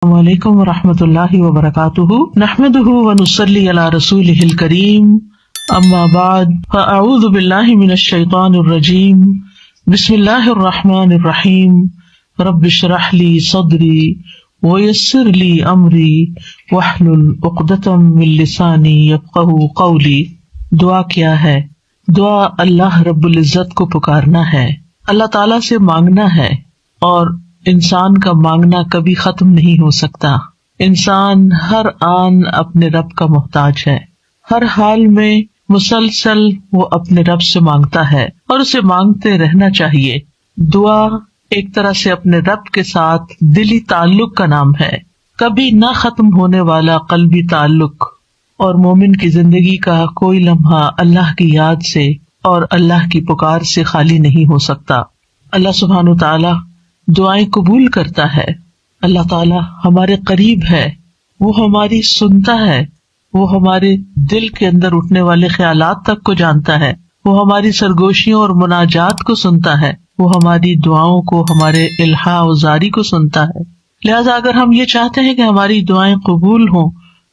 وعلیکم ورحمۃ اللہ وبرکاتہ نحمده ونصلی علی رسولہ الکریم اما بعد فاعوذ باللہ من الشیطان الرجیم بسم اللہ الرحمن الرحیم رب اشرح لی صدری ویسر لی امری واحلل عقدۃ من لسانی یفقہوا قولی۔ دعا کیا ہے؟ دعا اللہ رب العزت کو پکارنا ہے، اللہ تعالیٰ سے مانگنا ہے، اور انسان کا مانگنا کبھی ختم نہیں ہو سکتا۔ انسان ہر آن اپنے رب کا محتاج ہے، ہر حال میں مسلسل وہ اپنے رب سے مانگتا ہے اور اسے مانگتے رہنا چاہیے۔ دعا ایک طرح سے اپنے رب کے ساتھ دلی تعلق کا نام ہے، کبھی نہ ختم ہونے والا قلبی تعلق، اور مومن کی زندگی کا کوئی لمحہ اللہ کی یاد سے اور اللہ کی پکار سے خالی نہیں ہو سکتا۔ اللہ سبحانہ تعالی دعائیں قبول کرتا ہے۔ اللہ تعالیٰ ہمارے قریب ہے، وہ ہماری سنتا ہے، وہ ہمارے دل کے اندر اٹھنے والے خیالات تک کو جانتا ہے، وہ ہماری سرگوشیوں اور مناجات کو سنتا ہے، وہ ہماری دعاؤں کو، ہمارے الحاح و زاری کو سنتا ہے۔ لہذا اگر ہم یہ چاہتے ہیں کہ ہماری دعائیں قبول ہوں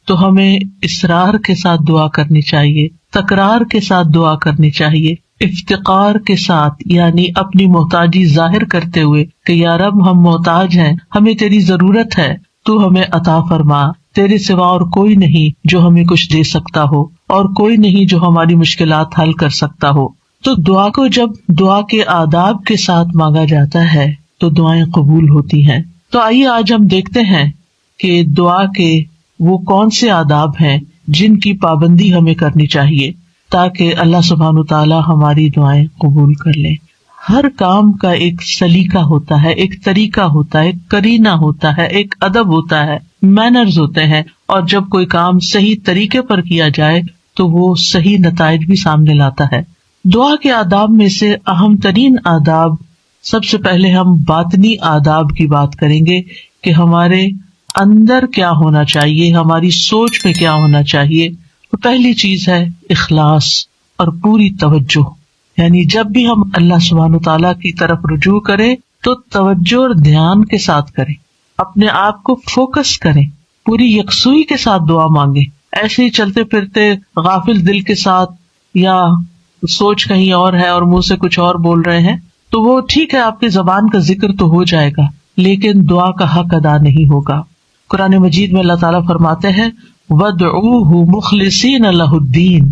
تو ہمیں اصرار کے ساتھ دعا کرنی چاہیے، تکرار کے ساتھ دعا کرنی چاہیے، افتقار کے ساتھ، یعنی اپنی محتاجی ظاہر کرتے ہوئے کہ یا رب ہم محتاج ہیں، ہمیں تیری ضرورت ہے، تو ہمیں عطا فرما، تیرے سوا اور کوئی نہیں جو ہمیں کچھ دے سکتا ہو، اور کوئی نہیں جو ہماری مشکلات حل کر سکتا ہو۔ تو دعا کو جب دعا کے آداب کے ساتھ مانگا جاتا ہے تو دعائیں قبول ہوتی ہیں۔ تو آئیے آج ہم دیکھتے ہیں کہ دعا کے وہ کون سے آداب ہیں جن کی پابندی ہمیں کرنی چاہیے تاکہ اللہ سبحانہ تعالیٰ ہماری دعائیں قبول کر لے۔ ہر کام کا ایک سلیقہ ہوتا ہے، ایک طریقہ ہوتا ہے، ایک قرینہ ہوتا ہے، ایک ادب ہوتا ہے، مینرز ہوتے ہیں، اور جب کوئی کام صحیح طریقے پر کیا جائے تو وہ صحیح نتائج بھی سامنے لاتا ہے۔ دعا کے آداب میں سے اہم ترین آداب، سب سے پہلے ہم باطنی آداب کی بات کریں گے کہ ہمارے اندر کیا ہونا چاہیے، ہماری سوچ میں کیا ہونا چاہیے۔ تو پہلی چیز ہے اخلاص اور پوری توجہ، یعنی جب بھی ہم اللہ سبحانہ تعالیٰ کی طرف رجوع کریں تو توجہ اور دھیان کے ساتھ کریں، اپنے آپ کو فوکس کریں، پوری یکسوئی کے ساتھ دعا مانگیں۔ ایسے ہی چلتے پھرتے غافل دل کے ساتھ، یا سوچ کہیں اور ہے اور منہ سے کچھ اور بول رہے ہیں، تو وہ ٹھیک ہے، آپ کی زبان کا ذکر تو ہو جائے گا لیکن دعا کا حق ادا نہیں ہوگا۔ قرآن مجید میں اللہ تعالیٰ فرماتے ہیں وَادْعُوهُ مُخْلِصِينَ لَهُ الدِّينَ،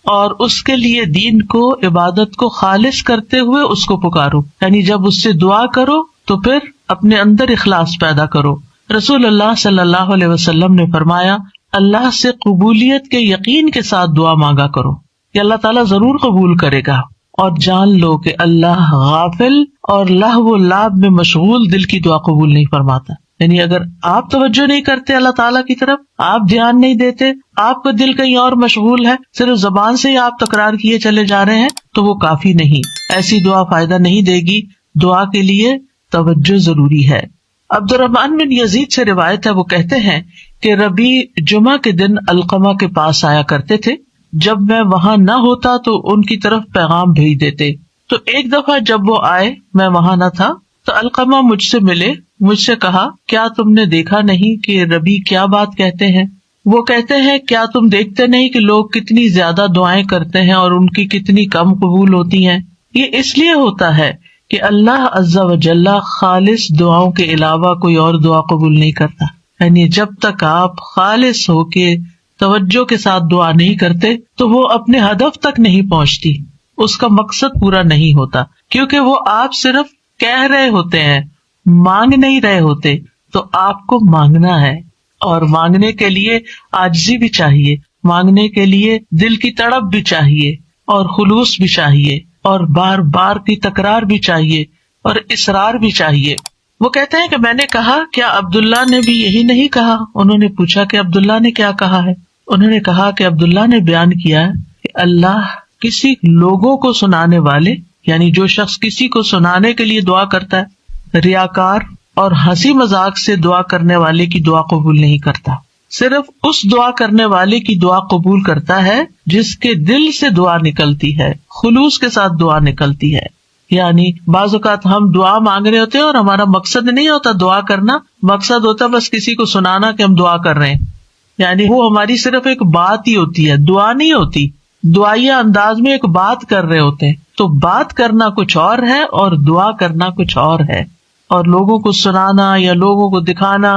اور اس کے لیے دین کو، عبادت کو خالص کرتے ہوئے اس کو پکارو، یعنی جب اس سے دعا کرو تو پھر اپنے اندر اخلاص پیدا کرو۔ رسول اللہ صلی اللہ علیہ وسلم نے فرمایا اللہ سے قبولیت کے یقین کے ساتھ دعا مانگا کرو کہ اللہ تعالیٰ ضرور قبول کرے گا، اور جان لو کہ اللہ غافل اور لہو و لعب میں مشغول دل کی دعا قبول نہیں فرماتا۔ یعنی اگر آپ توجہ نہیں کرتے اللہ تعالیٰ کی طرف، آپ دھیان نہیں دیتے، آپ کا دل کہیں اور مشغول ہے، صرف زبان سے ہی آپ تکرار کیے چلے جا رہے ہیں، تو وہ کافی نہیں، ایسی دعا فائدہ نہیں دے گی۔ دعا کے لیے توجہ ضروری ہے۔ عبد الرحمن بن یزید سے روایت ہے، وہ کہتے ہیں کہ ربیع جمعہ کے دن علقمہ کے پاس آیا کرتے تھے، جب میں وہاں نہ ہوتا تو ان کی طرف پیغام بھیج دیتے۔ تو ایک دفعہ جب وہ آئے، میں وہاں نہ تھا، تو علقمہ مجھ سے ملے، مجھ سے کہا کیا تم نے دیکھا نہیں کہ ربیع کیا بات کہتے ہیں؟ وہ کہتے ہیں کیا تم دیکھتے نہیں کہ لوگ کتنی زیادہ دعائیں کرتے ہیں اور ان کی کتنی کم قبول ہوتی ہیں؟ یہ اس لیے ہوتا ہے کہ اللہ عز و جل خالص دعاؤں کے علاوہ کوئی اور دعا قبول نہیں کرتا۔ یعنی جب تک آپ خالص ہو کے توجہ کے ساتھ دعا نہیں کرتے تو وہ اپنے ہدف تک نہیں پہنچتی، اس کا مقصد پورا نہیں ہوتا، کیونکہ وہ آپ صرف کہہ رہے ہوتے ہیں، مانگ نہیں رہے ہوتے۔ تو آپ کو مانگنا ہے، اور مانگنے کے لیے عاجزی بھی چاہیے، مانگنے کے لیے دل کی تڑپ بھی چاہیے، اور خلوص بھی چاہیے، اور بار بار کی تکرار بھی چاہیے، اور اصرار بھی چاہیے۔ وہ کہتے ہیں کہ میں نے کہا کیا عبداللہ نے بھی یہی نہیں کہا؟ انہوں نے پوچھا کہ عبداللہ نے کیا کہا ہے؟ انہوں نے کہا کہ عبداللہ نے بیان کیا کہ اللہ کسی لوگوں کو سنانے والے، یعنی جو شخص کسی کو سنانے کے لیے دعا کرتا ہے، ریاکار اور ہنسی مذاق سے دعا کرنے والے کی دعا قبول نہیں کرتا، صرف اس دعا کرنے والے کی دعا قبول کرتا ہے جس کے دل سے دعا نکلتی ہے، خلوص کے ساتھ دعا نکلتی ہے۔ یعنی بعض اوقات ہم دعا مانگ رہے ہوتے ہیں اور ہمارا مقصد نہیں ہوتا دعا کرنا، مقصد ہوتا بس کسی کو سنانا کہ ہم دعا کر رہے ہیں، یعنی وہ ہماری صرف ایک بات ہی ہوتی ہے، دعا نہیں ہوتی، دعائیا انداز میں ایک بات کر رہے ہوتے ہیں. تو بات کرنا کچھ اور ہے اور دعا کرنا کچھ اور ہے. اور لوگوں کو سنانا یا لوگوں کو دکھانا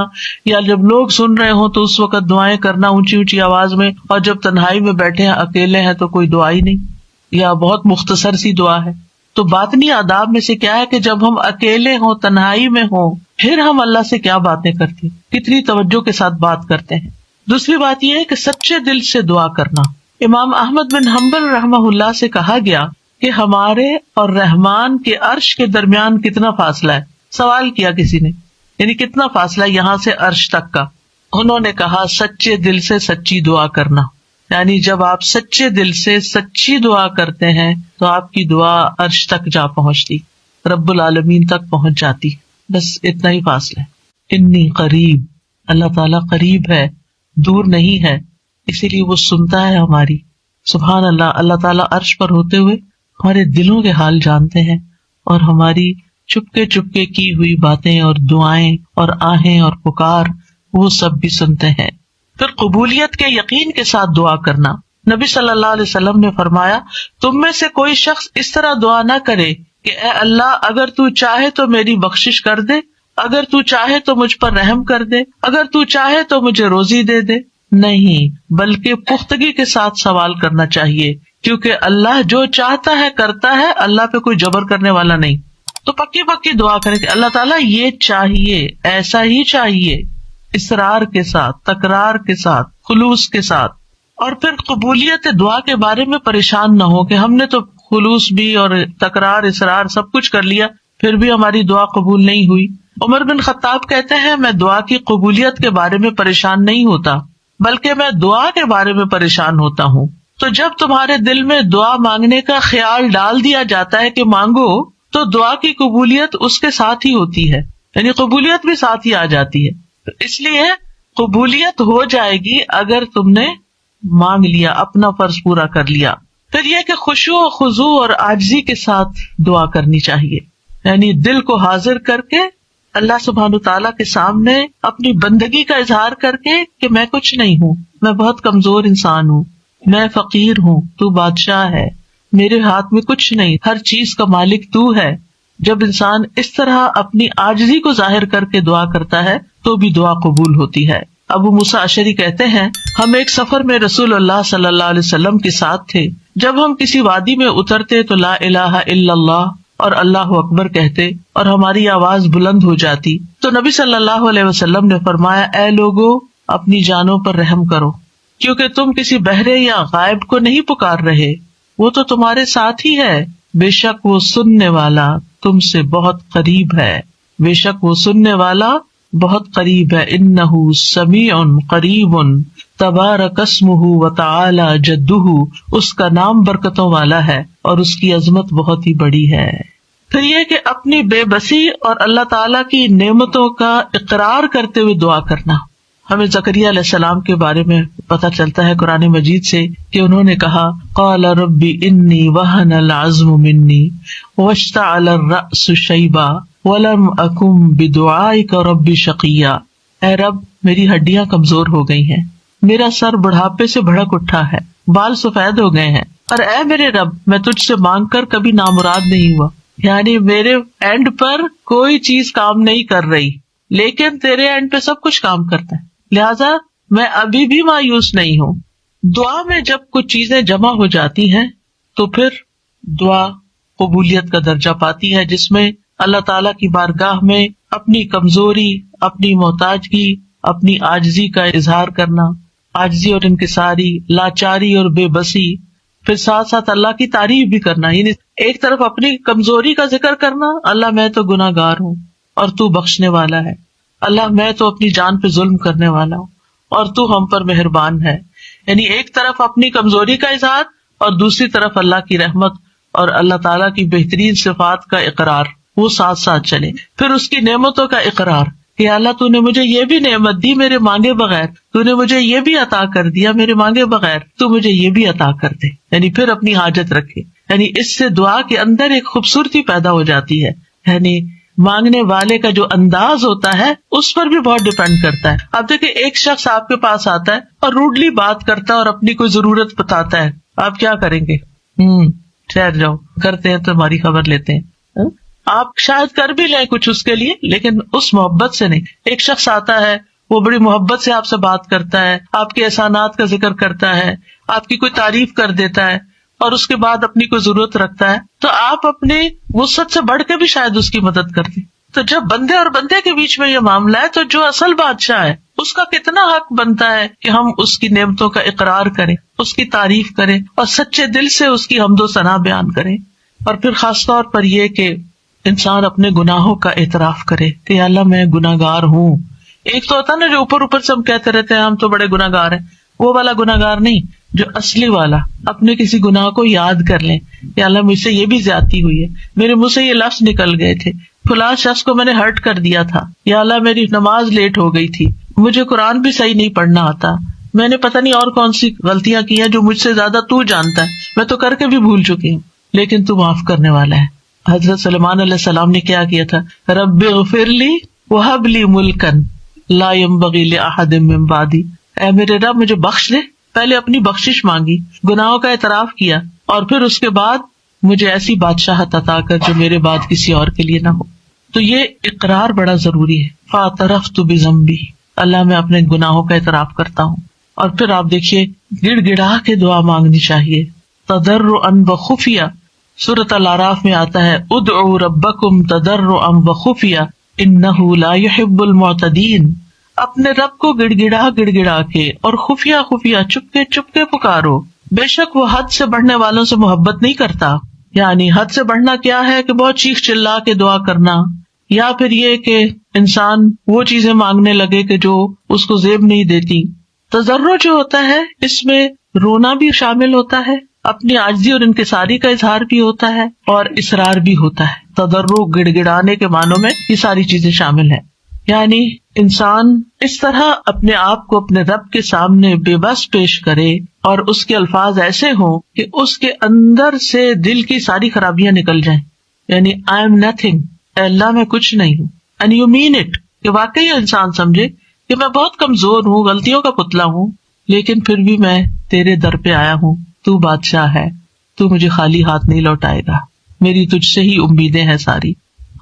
یا جب لوگ سن رہے ہوں تو اس وقت دعائیں کرنا اونچی اونچی آواز میں، اور جب تنہائی میں بیٹھے ہیں اکیلے ہیں تو کوئی دعا ہی نہیں یا بہت مختصر سی دعا ہے. تو باطنی آداب میں سے کیا ہے کہ جب ہم اکیلے ہوں، تنہائی میں ہوں، پھر ہم اللہ سے کیا باتیں کرتے ہیں، کتنی توجہ کے ساتھ بات کرتے ہیں. دوسری بات یہ ہے کہ سچے دل سے دعا کرنا. امام احمد بن حنبل رحمہ اللہ سے کہا گیا کہ ہمارے اور رحمان کے عرش کے درمیان کتنا فاصلہ ہے. سوال کیا کسی نے، یعنی کتنا فاصلہ یہاں سے عرش تک کا. انہوں نے کہا سچے دل سے سچی دعا کرنا، یعنی جب آپ سچے دل سے سچی دعا کرتے ہیں تو آپ کی دعا عرش تک جا پہنچتی، رب العالمین تک پہنچ جاتی. بس اتنا ہی فاصلہ ہے. انی قریب، اللہ تعالیٰ قریب ہے، دور نہیں ہے، اسی لیے وہ سنتا ہے ہماری. سبحان اللہ، اللہ تعالیٰ عرش پر ہوتے ہوئے ہمارے دلوں کے حال جانتے ہیں اور ہماری چپکے چپکے کی ہوئی باتیں اور دعائیں اور آہیں اور پکار وہ سب بھی سنتے ہیں. پھر قبولیت کے یقین کے ساتھ دعا کرنا. نبی صلی اللہ علیہ وسلم نے فرمایا تم میں سے کوئی شخص اس طرح دعا نہ کرے کہ اے اللہ اگر تو چاہے تو میری بخشش کر دے، اگر تو چاہے تو مجھ پر رحم کر دے، اگر تو چاہے تو مجھے روزی دے دے. نہیں، بلکہ پختگی کے ساتھ سوال کرنا چاہیے، کیونکہ اللہ جو چاہتا ہے کرتا ہے، اللہ پہ کوئی جبر کرنے والا نہیں. تو پکی پکی دعا کریں کہ اللہ تعالیٰ یہ چاہیے، ایسا ہی چاہیے، اصرار کے ساتھ، تکرار کے ساتھ، خلوص کے ساتھ. اور پھر قبولیت دعا کے بارے میں پریشان نہ ہو کہ ہم نے تو خلوص بھی اور تکرار اصرار سب کچھ کر لیا پھر بھی ہماری دعا قبول نہیں ہوئی. عمر بن خطاب کہتے ہیں میں دعا کی قبولیت کے بارے میں پریشان نہیں ہوتا، بلکہ میں دعا کے بارے میں پریشان ہوتا ہوں. تو جب تمہارے دل میں دعا مانگنے کا خیال ڈال دیا جاتا ہے کہ مانگو، تو دعا کی قبولیت اس کے ساتھ ہی ہوتی ہے، یعنی قبولیت بھی ساتھ ہی آ جاتی ہے. اس لیے قبولیت ہو جائے گی اگر تم نے مانگ لیا، اپنا فرض پورا کر لیا. پھر یہ کہ خشوع و خضوع اور عاجزی کے ساتھ دعا کرنی چاہیے، یعنی دل کو حاضر کر کے اللہ سبحانہ تعالیٰ کے سامنے اپنی بندگی کا اظہار کر کے کہ میں کچھ نہیں ہوں، میں بہت کمزور انسان ہوں، میں فقیر ہوں، تو بادشاہ ہے، میرے ہاتھ میں کچھ نہیں، ہر چیز کا مالک تو ہے. جب انسان اس طرح اپنی عاجزی کو ظاہر کر کے دعا کرتا ہے تو بھی دعا قبول ہوتی ہے. ابو موسیٰ اشعری کہتے ہیں ہم ایک سفر میں رسول اللہ صلی اللہ علیہ وسلم کے ساتھ تھے. جب ہم کسی وادی میں اترتے تو لا الہ الا اللہ اور اللہ اکبر کہتے اور ہماری آواز بلند ہو جاتی تو نبی صلی اللہ علیہ وسلم نے فرمایا اے لوگو اپنی جانوں پر رحم کرو، کیونکہ تم کسی بہرے یا غائب کو نہیں پکار رہے، وہ تو تمہارے ساتھ ہی ہے، بے شک وہ سننے والا تم سے بہت قریب ہے، بے شک وہ سننے والا بہت قریب ہے. انہ سمیع قریب تبارک اسمہ وتعالی جدہ، اس کا نام برکتوں والا ہے اور اس کی عظمت بہت ہی بڑی ہے. پھر یہ کہ اپنی بے بسی اور اللہ تعالیٰ کی نعمتوں کا اقرار کرتے ہوئے دعا کرنا. ہمیں زکریا علیہ السلام کے بارے میں پتہ چلتا ہے قرآن مجید سے کہ انہوں نے کہا قال ربی انی وہن العظم منی واشتعل الرأس شیبا ولم اکن بدعائک رب شقیا. اے رب میری ہڈیاں کمزور ہو گئی ہیں، میرا سر بڑھاپے سے بھڑک اٹھا ہے، بال سفید ہو گئے ہیں، اور اے میرے رب میں تجھ سے مانگ کر کبھی نامراد نہیں ہوا، یعنی میرے اینڈ پر کوئی چیز کام نہیں کر رہی لیکن تیرے اینڈ پہ سب کچھ کام کرتا ہے، لہذا میں ابھی بھی مایوس نہیں ہوں. دعا میں جب کچھ چیزیں جمع ہو جاتی ہیں تو پھر دعا قبولیت کا درجہ پاتی ہے، جس میں اللہ تعالیٰ کی بارگاہ میں اپنی کمزوری، اپنی محتاجگی، اپنی عاجزی کا اظہار کرنا، عاجزی اور انکساری، لاچاری اور بے بسی، پھر ساتھ ساتھ اللہ کی تعریف بھی کرنا. یعنی ایک طرف اپنی کمزوری کا ذکر کرنا، اللہ میں تو گناہ گار ہوں اور تو بخشنے والا ہے، اللہ میں تو اپنی جان پہ ظلم کرنے والا ہوں اور تو ہم پر مہربان ہے. یعنی ایک طرف اپنی کمزوری کا اظہار اور دوسری طرف اللہ کی رحمت اور اللہ تعالیٰ کی بہترین صفات کا اقرار، وہ ساتھ ساتھ چلے. پھر اس کی نعمتوں کا اقرار کہ اللہ تو نے مجھے یہ بھی نعمت دی میرے مانگے بغیر، تو نے مجھے یہ بھی عطا کر دیا میرے مانگے بغیر، تو مجھے یہ بھی عطا کر دے، یعنی پھر اپنی حاجت رکھے. یعنی اس سے دعا کے اندر ایک خوبصورتی پیدا ہو جاتی ہے. یعنی مانگنے والے کا جو انداز ہوتا ہے اس پر بھی بہت ڈپینڈ کرتا ہے. آپ دیکھیں ایک شخص آپ کے پاس آتا ہے اور روڈلی بات کرتا ہے اور اپنی کوئی ضرورت بتاتا ہے، آپ کیا کریں گے؟ ٹھہر جاؤ، کرتے ہیں تمہاری خبر لیتے ہیں. آپ شاید کر بھی لیں کچھ اس کے لیے، لیکن اس محبت سے نہیں. ایک شخص آتا ہے، وہ بڑی محبت سے آپ سے بات کرتا ہے، آپ کے احسانات کا ذکر کرتا ہے، آپ کی کوئی تعریف کر دیتا ہے اور اس کے بعد اپنی کوئی ضرورت رکھتا ہے، تو آپ اپنی وسعت سے بڑھ کے بھی شاید اس کی مدد کر دیں. تو جب بندے اور بندے کے بیچ میں یہ معاملہ ہے تو جو اصل بادشاہ ہے اس کا کتنا حق بنتا ہے کہ ہم اس کی نعمتوں کا اقرار کریں، اس کی تعریف کریں اور سچے دل سے اس کی حمد و ثنا بیان کریں. اور پھر خاص طور پر یہ کہ انسان اپنے گناہوں کا اعتراف کرے کہ اللہ میں گناہگار ہوں. ایک تو ہوتا نا جو اوپر اوپر سے ہم کہتے رہتے ہیں ہم تو بڑے گناہگار ہیں، وہ والا گناہگار نہیں، جو اصلی والا اپنے کسی گناہ کو یاد کر لیں کہ اللہ مجھ سے یہ بھی زیادتی ہوئی ہے، میرے منہ سے یہ لفظ نکل گئے تھے، فلاں شخص کو میں نے ہرٹ کر دیا تھا، یا اللہ میری نماز لیٹ ہو گئی تھی، مجھے قرآن بھی صحیح نہیں پڑھنا آتا، میں نے پتہ نہیں اور کون سی غلطیاں کی ہیں جو مجھ سے زیادہ تو جانتا ہے، میں تو کر کے بھی بھول چکی ہوں، لیکن تو معاف کرنے والا ہے. حضرت سلیمان علیہ السلام نے کیا کیا تھا؟ رب اغفر لی وہب لی ملکن لا ينبغی لأحد من بعدی، اے میرے رب مجھے بخش دے. پہلے اپنی بخشش مانگی، گناہوں کا اعتراف کیا، اور پھر اس کے بعد مجھے ایسی بادشاہت عطا کر جو میرے بعد کسی اور کے لیے نہ ہو. تو یہ اقرار بڑا ضروری ہے. فاعترفت بذنبی، اللہ میں اپنے گناہوں کا اعتراف کرتا ہوں. اور پھر آپ دیکھیے گڑ گڑا کے دعا مانگنی چاہیے، تضرعا وخفیہ. سورۃ الاعراف میں آتا ہے ادعوا ربکم تضرعا وخفیہ انہ لا يحب المعتدین. اپنے رب کو گڑ گڑا کے اور خفیہ خفیہ چپ کے پکارو، بے شک وہ حد سے بڑھنے والوں سے محبت نہیں کرتا. یعنی حد سے بڑھنا کیا ہے کہ بہت چیخ چلا کے دعا کرنا، یا پھر یہ کہ انسان وہ چیزیں مانگنے لگے کہ جو اس کو زیب نہیں دیتی. تضرع جو ہوتا ہے اس میں رونا بھی شامل ہوتا ہے، اپنی عاجزی اور انکساری کا اظہار بھی ہوتا ہے، اور اصرار بھی ہوتا ہے. تضرع گڑ گڑانے کے معنوں میں یہ ساری چیزیں شامل ہیں. یعنی انسان اس طرح اپنے آپ کو اپنے رب کے سامنے بے بس پیش کرے اور اس کے الفاظ ایسے ہوں کہ اس کے اندر سے دل کی ساری خرابیاں نکل جائیں. یعنی I am nothing، اے اللہ میں کچھ نہیں ہوں. and you mean it، کہ واقعی انسان سمجھے کہ میں بہت کمزور ہوں، غلطیوں کا پتلا ہوں، لیکن پھر بھی میں تیرے در پہ آیا ہوں، تو بادشاہ ہے، تو مجھے خالی ہاتھ نہیں لوٹائے گا، میری تجھ سے ہی امیدیں ہیں ساری.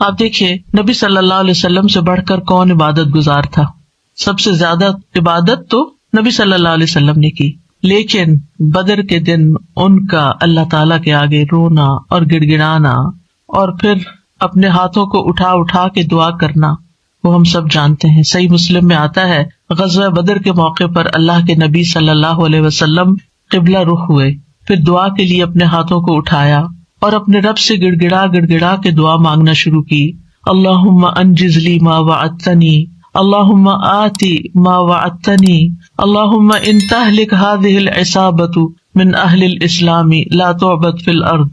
آپ دیکھیے نبی صلی اللہ علیہ وسلم سے بڑھ کر کون عبادت گزار تھا؟ سب سے زیادہ عبادت تو نبی صلی اللہ علیہ وسلم نے کی، لیکن بدر کے دن ان کا اللہ تعالیٰ کے آگے رونا اور گڑ گڑانا اور پھر اپنے ہاتھوں کو اٹھا کے دعا کرنا وہ ہم سب جانتے ہیں. صحیح مسلم میں آتا ہے غزوہ بدر کے موقع پر اللہ کے نبی صلی اللہ علیہ وسلم قبلہ رخ ہوئے، پھر دعا کے لیے اپنے ہاتھوں کو اٹھایا اور اپنے رب سے گڑ گڑا کے دعا مانگنا شروع کی. اللہم انجز لی ما وعدتنی، اللہم آتی ما وعدتنی، اللہم ان تہلک ہذہ العصابۃ من اہل الاسلام لا تعبد فی الارض.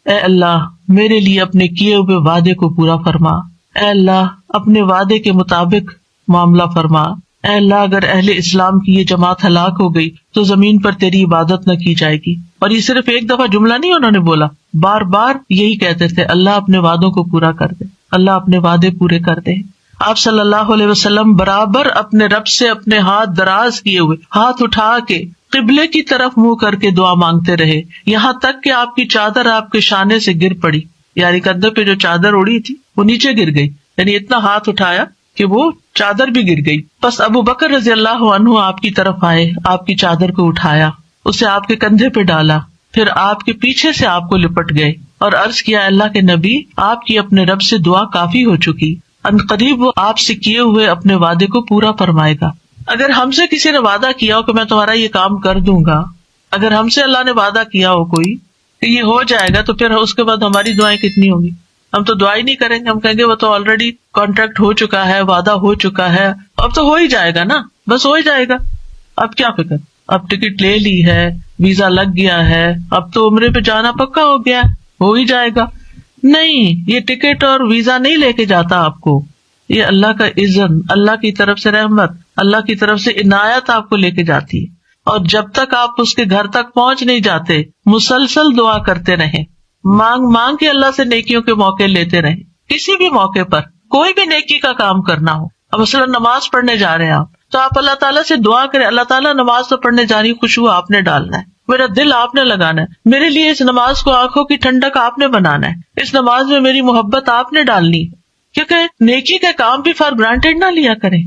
اے اللہ میرے لیے اپنے کیے ہوئے وعدے کو پورا فرما، اے اللہ اپنے وعدے کے مطابق معاملہ فرما. اے اللہ اگر اہل اسلام کی یہ جماعت ہلاک ہو گئی تو زمین پر تیری عبادت نہ کی جائے گی. اور یہ صرف ایک دفعہ جملہ نہیں انہوں نے بولا، بار بار یہی کہتے تھے اللہ اپنے وعدوں کو پورا کر دے، اللہ اپنے وعدے پورے کر دے. آپ صلی اللہ علیہ وسلم برابر اپنے رب سے اپنے ہاتھ دراز کیے ہوئے، ہاتھ اٹھا کے قبلے کی طرف منہ کر کے دعا مانگتے رہے، یہاں تک کہ آپ کی چادر آپ کے شانے سے گر پڑی. یعنی کندھے پہ جو چادر اڑی تھی وہ نیچے گر گئی، یعنی اتنا ہاتھ اٹھایا کہ وہ چادر بھی گر گئی. بس ابو بکر رضی اللہ عنہ آپ کی طرف آئے، آپ کی چادر کو اٹھایا، اسے آپ کے کندھے پہ ڈالا، پھر آپ کے پیچھے سے آپ کو لپٹ گئے اور عرض کیا اللہ کے نبی آپ کی اپنے رب سے دعا کافی ہو چکی، ان قریب وہ آپ سے کیے ہوئے اپنے وعدے کو پورا فرمائے گا. اگر ہم سے کسی نے وعدہ کیا ہو کہ میں تمہارا یہ کام کر دوں گا، اگر ہم سے اللہ نے وعدہ کیا ہو کوئی کہ یہ ہو جائے گا، تو پھر اس کے بعد ہماری دعائیں کتنی ہوں گی؟ ہم تو دعا ہی نہیں کریں گے، ہم کہیں گے وہ تو آلریڈی کانٹریکٹ ہو چکا ہے، وعدہ ہو چکا ہے، اب تو ہو ہی جائے گا نا، بس ہو ہی جائے گا، اب کیا فکر، اب ٹکٹ لے لی ہے، ویزا لگ گیا ہے، اب تو عمرے پہ جانا پکا ہو گیا، ہو ہی جائے گا. نہیں، یہ ٹکٹ اور ویزا نہیں لے کے جاتا آپ کو، یہ اللہ کا اذن، اللہ کی طرف سے رحمت، اللہ کی طرف سے عنایت آپ کو لے کے جاتی ہے. اور جب تک آپ اس کے گھر تک پہنچ نہیں جاتے، مسلسل دعا کرتے رہیں، مانگ مانگ کے اللہ سے نیکیوں کے موقع لیتے رہیں. کسی بھی موقع پر کوئی بھی نیکی کا کام کرنا ہو، اب مثلا نماز پڑھنے جا رہے ہیں آپ، تو آپ اللہ تعالیٰ سے دعا کریں، اللہ تعالیٰ نماز تو پڑھنے جا رہی، خوشبو آپ نے ڈالنا ہے، میرا دل آپ نے لگانا ہے، میرے لیے اس نماز کو آنکھوں کی ٹھنڈک آپ نے بنانا ہے، اس نماز میں میری محبت آپ نے ڈالنی ہے. کیونکہ نیکی کے کام بھی فار گرانٹیڈ نہ لیا کریں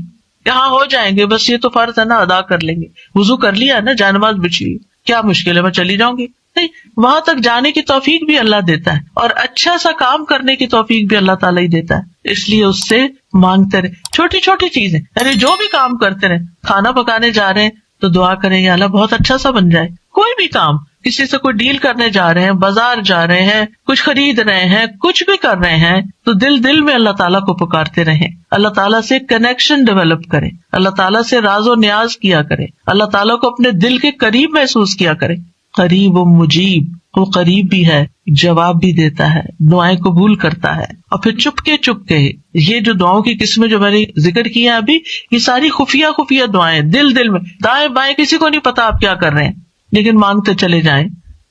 کہ ہاں ہو جائیں گے، بس یہ تو فرض ہے نا، ادا کر لیں گے، وضو کر لیا نا، جائے نماز بچھی، کیا مشکل ہے، میں چلی جاؤں گی. نہیں، وہاں تک جانے کی توفیق بھی اللہ دیتا ہے، اور اچھا سا کام کرنے کی توفیق بھی اللہ تعالیٰ ہی دیتا ہے. اس لیے اس سے مانگتے رہے، چھوٹی چھوٹی چیزیں، یعنی جو بھی کام کرتے رہے. کھانا پکانے جا رہے ہیں تو دعا کریں یا اللہ بہت اچھا سا بن جائے. کوئی بھی کام، کسی سے کوئی ڈیل کرنے جا رہے ہیں، بازار جا رہے ہیں، کچھ خرید رہے ہیں، کچھ بھی کر رہے ہیں، تو دل میں اللہ تعالیٰ کو پکارتے رہیں، اللہ تعالیٰ سے کنیکشن ڈیولپ کریں، اللہ تعالیٰ سے راز و نیاز کیا کریں، اللہ تعالیٰ کو اپنے دل کے قریب محسوس کیا کریں. قریب و مجیب، وہ قریب بھی ہے، جواب بھی دیتا ہے، دعائیں قبول کرتا ہے. اور پھر چپ کے یہ جو دعاؤں کی قسمیں جو میں نے ذکر کی ہیں ابھی، یہ ساری خفیہ دعائیں، دل میں، دائیں بائیں کسی کو نہیں پتا آپ کیا کر رہے ہیں، لیکن مانگتے چلے جائیں.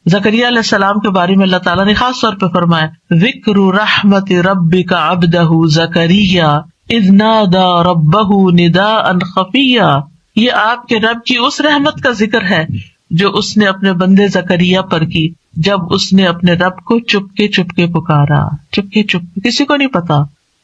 زکریا علیہ السلام کے بارے میں اللہ تعالیٰ نے خاص طور پہ فرمایا، ذکر رحمت ربک عبدہ زکریا اذ نادى ربہ نداء خفیا. یہ آپ کے رب کی اس رحمت کا ذکر ہے جو اس نے اپنے بندے زکریا پر کی جب اس نے اپنے رب کو چپ کے پکارا. چپ کے کسی کو نہیں پتا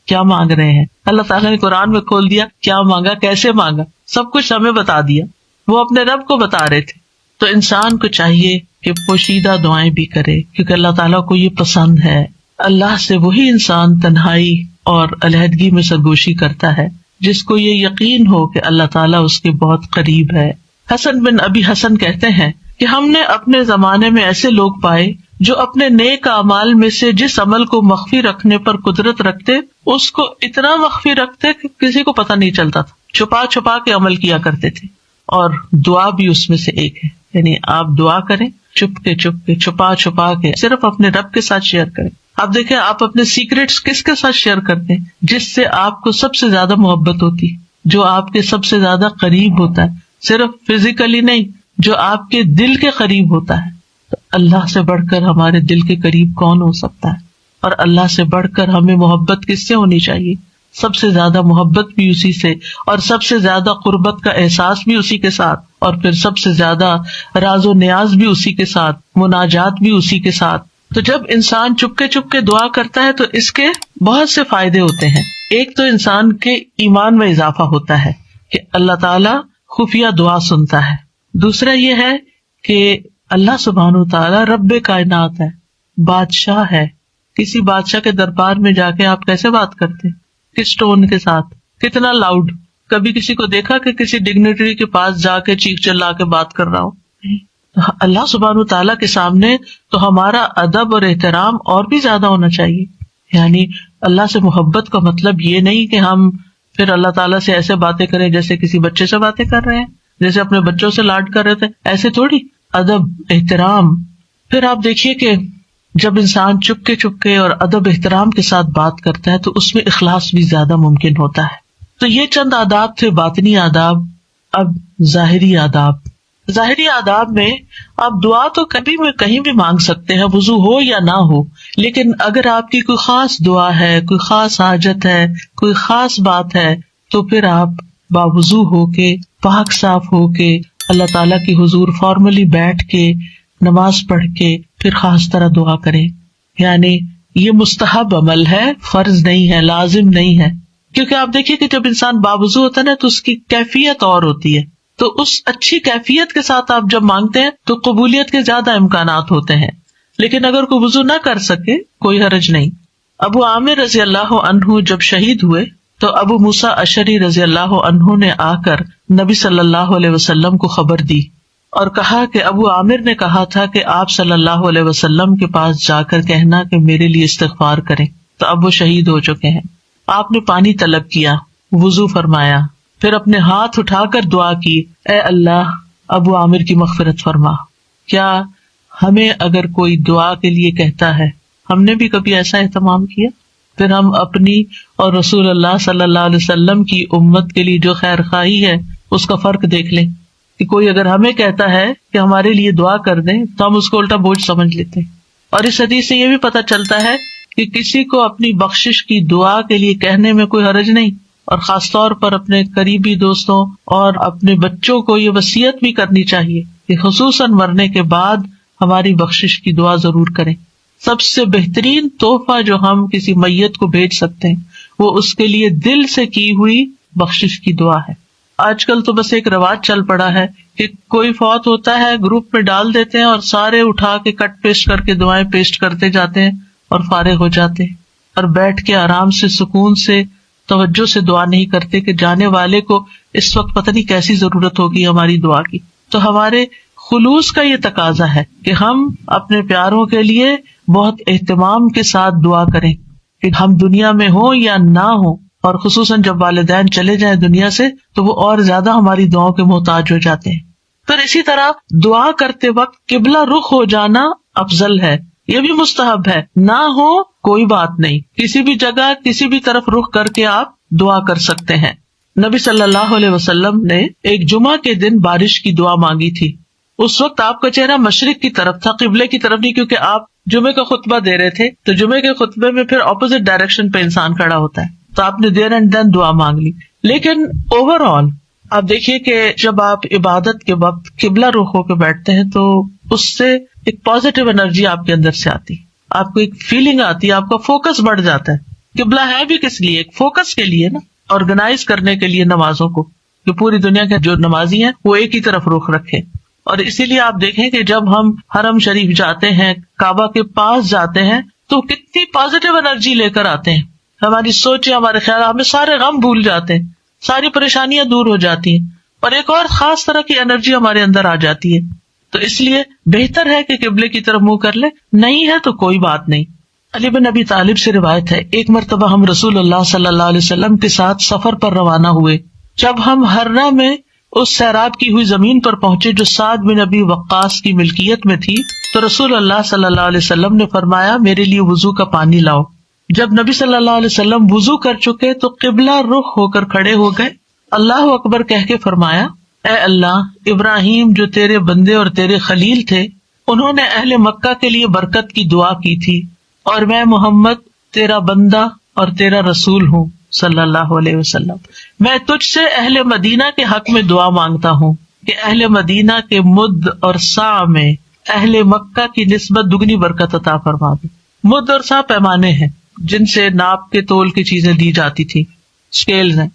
کیا مانگ رہے ہیں. اللہ تعالیٰ نے قرآن میں کھول دیا کیا مانگا، کیسے مانگا، سب کچھ ہمیں بتا دیا. وہ اپنے رب کو بتا رہے تھے. تو انسان کو چاہیے کہ پوشیدہ دعائیں بھی کرے، کیونکہ اللہ تعالیٰ کو یہ پسند ہے. اللہ سے وہی انسان تنہائی اور علیحدگی میں سرگوشی کرتا ہے جس کو یہ یقین ہو کہ اللہ تعالیٰ اس کے بہت قریب ہے. حسن بن ابی حسن کہتے ہیں کہ ہم نے اپنے زمانے میں ایسے لوگ پائے جو اپنے نیک اعمال میں سے جس عمل کو مخفی رکھنے پر قدرت رکھتے، اس کو اتنا مخفی رکھتے کہ کسی کو پتہ نہیں چلتا تھا. چھپا کے عمل کیا کرتے تھے. اور دعا بھی اس میں سے ایک ہے. یعنی آپ دعا کریں چپ کے چھپا کے، صرف اپنے رب کے ساتھ شیئر کریں. آپ دیکھیں آپ اپنے سیکریٹس کس کے ساتھ شیئر کرتے ہیں؟ جس سے آپ کو سب سے زیادہ محبت ہوتی ہے، جو آپ کے سب سے زیادہ قریب ہوتا ہے، صرف فزیکلی نہیں، جو آپ کے دل کے قریب ہوتا ہے. تو اللہ سے بڑھ کر ہمارے دل کے قریب کون ہو سکتا ہے؟ اور اللہ سے بڑھ کر ہمیں محبت کس سے ہونی چاہیے؟ سب سے زیادہ محبت بھی اسی سے، اور سب سے زیادہ قربت کا احساس بھی اسی کے ساتھ، اور پھر سب سے زیادہ راز و نیاز بھی اسی کے ساتھ، مناجات بھی اسی کے ساتھ. تو جب انسان چپ کے دعا کرتا ہے تو اس کے بہت سے فائدے ہوتے ہیں. ایک تو انسان کے ایمان میں اضافہ ہوتا ہے کہ اللہ تعالیٰ خفیہ دعا سنتا ہے. دوسرا یہ ہے کہ اللہ سبحانہ وتعالیٰ رب کائنات ہے، بادشاہ ہے. کسی بادشاہ کے دربار میں جا کے آپ کیسے بات کرتے ہیں؟ کس ٹون کے ساتھ، کتنا لاؤڈ؟ کبھی کسی کو دیکھا کہ کسی ڈگنیٹری کے پاس جا کے چیخ چلا کے بات کر رہا ہو؟ اللہ سبحانہ وتعالیٰ کے سامنے تو ہمارا ادب اور احترام اور بھی زیادہ ہونا چاہیے. یعنی اللہ سے محبت کا مطلب یہ نہیں کہ ہم پھر اللہ تعالیٰ سے ایسے باتیں کریں جیسے کسی بچے سے باتیں کر رہے ہیں، جیسے اپنے بچوں سے لاڈ کر رہے تھے. ایسے تھوڑی، ادب احترام. پھر آپ دیکھیے کہ جب انسان چپ کے اور ادب احترام کے ساتھ بات کرتا ہے تو اس میں اخلاص بھی زیادہ ممکن ہوتا ہے. تو یہ چند آداب تھے، باطنی آداب. اب ظاہری آداب. ظاہری آداب میں آپ دعا تو کبھی بھی کہیں بھی مانگ سکتے ہیں، وضو ہو یا نہ ہو. لیکن اگر آپ کی کوئی خاص دعا ہے، کوئی خاص حاجت ہے، کوئی خاص بات ہے، تو پھر آپ باوضو ہو کے، پاک صاف ہو کے اللہ تعالیٰ کی حضور فارملی بیٹھ کے نماز پڑھ کے پھر خاص طرح دعا کریں. یعنی یہ مستحب عمل ہے، فرض نہیں ہے، لازم نہیں ہے. کیونکہ آپ دیکھیے کہ جب انسان باوضو ہوتا ہے نا تو اس کی کیفیت اور ہوتی ہے. تو اس اچھی کیفیت کے ساتھ آپ جب مانگتے ہیں تو قبولیت کے زیادہ امکانات ہوتے ہیں. لیکن اگر کوئی وضو نہ کر سکے کوئی حرج نہیں. ابو عامر رضی اللہ عنہ جب شہید ہوئے تو ابو موسیٰ اشعری رضی اللہ عنہ نے آ کر نبی صلی اللہ علیہ وسلم کو خبر دی اور کہا کہ ابو عامر نے کہا تھا کہ آپ صلی اللہ علیہ وسلم کے پاس جا کر کہنا کہ میرے لیے استغفار کریں. تو اب وہ شہید ہو چکے ہیں. آپ نے پانی طلب کیا، وضو فرمایا، پھر اپنے ہاتھ اٹھا کر دعا کی، اے اللہ ابو عامر کی مغفرت فرما. کیا ہمیں اگر کوئی دعا کے لیے کہتا ہے، ہم نے بھی کبھی ایسا اہتمام کیا؟ پھر ہم اپنی اور رسول اللہ صلی اللہ علیہ وسلم کی امت کے لیے جو خیر خواہی ہے اس کا فرق دیکھ لیں کہ کوئی اگر ہمیں کہتا ہے کہ ہمارے لیے دعا کر دیں تو ہم اس کو الٹا بوجھ سمجھ لیتے ہیں. اور اس حدیث سے یہ بھی پتہ چلتا ہے کہ کسی کو اپنی بخشش کی دعا کے لیے کہنے میں کوئی حرج نہیں، اور خاص طور پر اپنے قریبی دوستوں اور اپنے بچوں کو یہ وصیت بھی کرنی چاہیے کہ خصوصاً مرنے کے بعد ہماری بخشش کی دعا ضرور کریں. سب سے بہترین تحفہ جو ہم کسی میت کو بھیج سکتے ہیں وہ اس کے لیے دل سے کی ہوئی بخشش کی دعا ہے. آج کل تو بس ایک رواج چل پڑا ہے کہ کوئی فوت ہوتا ہے گروپ میں ڈال دیتے ہیں اور سارے اٹھا کے کٹ پیسٹ کر کے دعائیں پیسٹ کرتے جاتے ہیں اور فارغ ہو جاتے ہیں، اور بیٹھ کے آرام سے سکون سے توجہ سے دعا نہیں کرتے کہ جانے والے کو اس وقت پتہ نہیں کیسی ضرورت ہوگی ہماری دعا کی. تو ہمارے خلوص کا یہ تقاضا ہے کہ ہم اپنے پیاروں کے لیے بہت اہتمام کے ساتھ دعا کریں کہ ہم دنیا میں ہوں یا نہ ہوں، اور خصوصاً جب والدین چلے جائیں دنیا سے تو وہ اور زیادہ ہماری دعاؤں کے محتاج ہو جاتے ہیں. پھر اسی طرح دعا کرتے وقت قبلہ رخ ہو جانا افضل ہے، یہ بھی مستحب ہے. نہ ہو کوئی بات نہیں، کسی بھی جگہ کسی بھی طرف رخ کر کے آپ دعا کر سکتے ہیں. نبی صلی اللہ علیہ وسلم نے ایک جمعہ کے دن بارش کی دعا مانگی تھی. اس وقت آپ کا چہرہ مشرق کی طرف تھا، قبلے کی طرف نہیں، کیونکہ آپ جمعے کا خطبہ دے رہے تھے تو جمعے کے خطبے میں پھر اپوزٹ ڈائریکشن پہ انسان کھڑا ہوتا ہے، تو آپ نے دیر اینڈ دین دعا مانگ لی. لیکن اوور آل آپ دیکھیے کہ جب آپ عبادت کے وقت قبلہ رخ ہو کے بیٹھتے ہیں تو اس سے ایک پازیٹیو انرجی آپ کے اندر سے آتی، آپ کو ایک فیلنگ آتی ہے، آپ کا فوکس بڑھ جاتا ہے. قبلہ ہے بھی کس لیے؟ ایک فوکس کے لیے نا، آرگنائز کرنے کے لیے نمازوں کو، کہ پوری دنیا کے جو نمازی ہیں وہ ایک ہی طرف رخ رکھے. اور اسی لیے آپ دیکھیں کہ جب ہم حرم شریف جاتے ہیں، کعبہ کے پاس جاتے ہیں تو کتنی پازیٹیو انرجی لے کر آتے ہیں. ہماری سوچیں، ہمارے خیال، ہمیں سارے غم بھول جاتے ہیں، ساری پریشانیاں دور ہو جاتی ہیں، اور ایک اور خاص طرح کی انرجی ہمارے اندر آ جاتی ہے. تو اس لیے بہتر ہے کہ قبلے کی طرف منہ کر لے، نہیں ہے تو کوئی بات نہیں. علی بن ابی طالب سے روایت ہے، ایک مرتبہ ہم رسول اللہ صلی اللہ علیہ وسلم کے ساتھ سفر پر روانہ ہوئے. جب ہم ہرہ میں اس سیراب کی ہوئی زمین پر پہنچے جو سعد بن ابی وقاص کی ملکیت میں تھی تو رسول اللہ صلی اللہ علیہ وسلم نے فرمایا میرے لیے وضو کا پانی لاؤ. جب نبی صلی اللہ علیہ وسلم وضو کر چکے تو قبلہ رخ ہو کر کھڑے ہو گئے، اللہ اکبر کہہ کے فرمایا، اے اللہ، ابراہیم جو تیرے بندے اور تیرے خلیل تھے انہوں نے اہل مکہ کے لیے برکت کی دعا کی تھی، اور میں محمد تیرا بندہ اور تیرا رسول ہوں صلی اللہ علیہ وسلم. میں تجھ سے اہل مدینہ کے حق میں دعا مانگتا ہوں کہ اہل مدینہ کے مد اور سا میں اہل مکہ کی نسبت دگنی برکت عطا فرما دے. مد اور سا پیمانے ہیں جن سے ناپ کے تول کی چیزیں دی جاتی تھی، اسکیلز ہیں.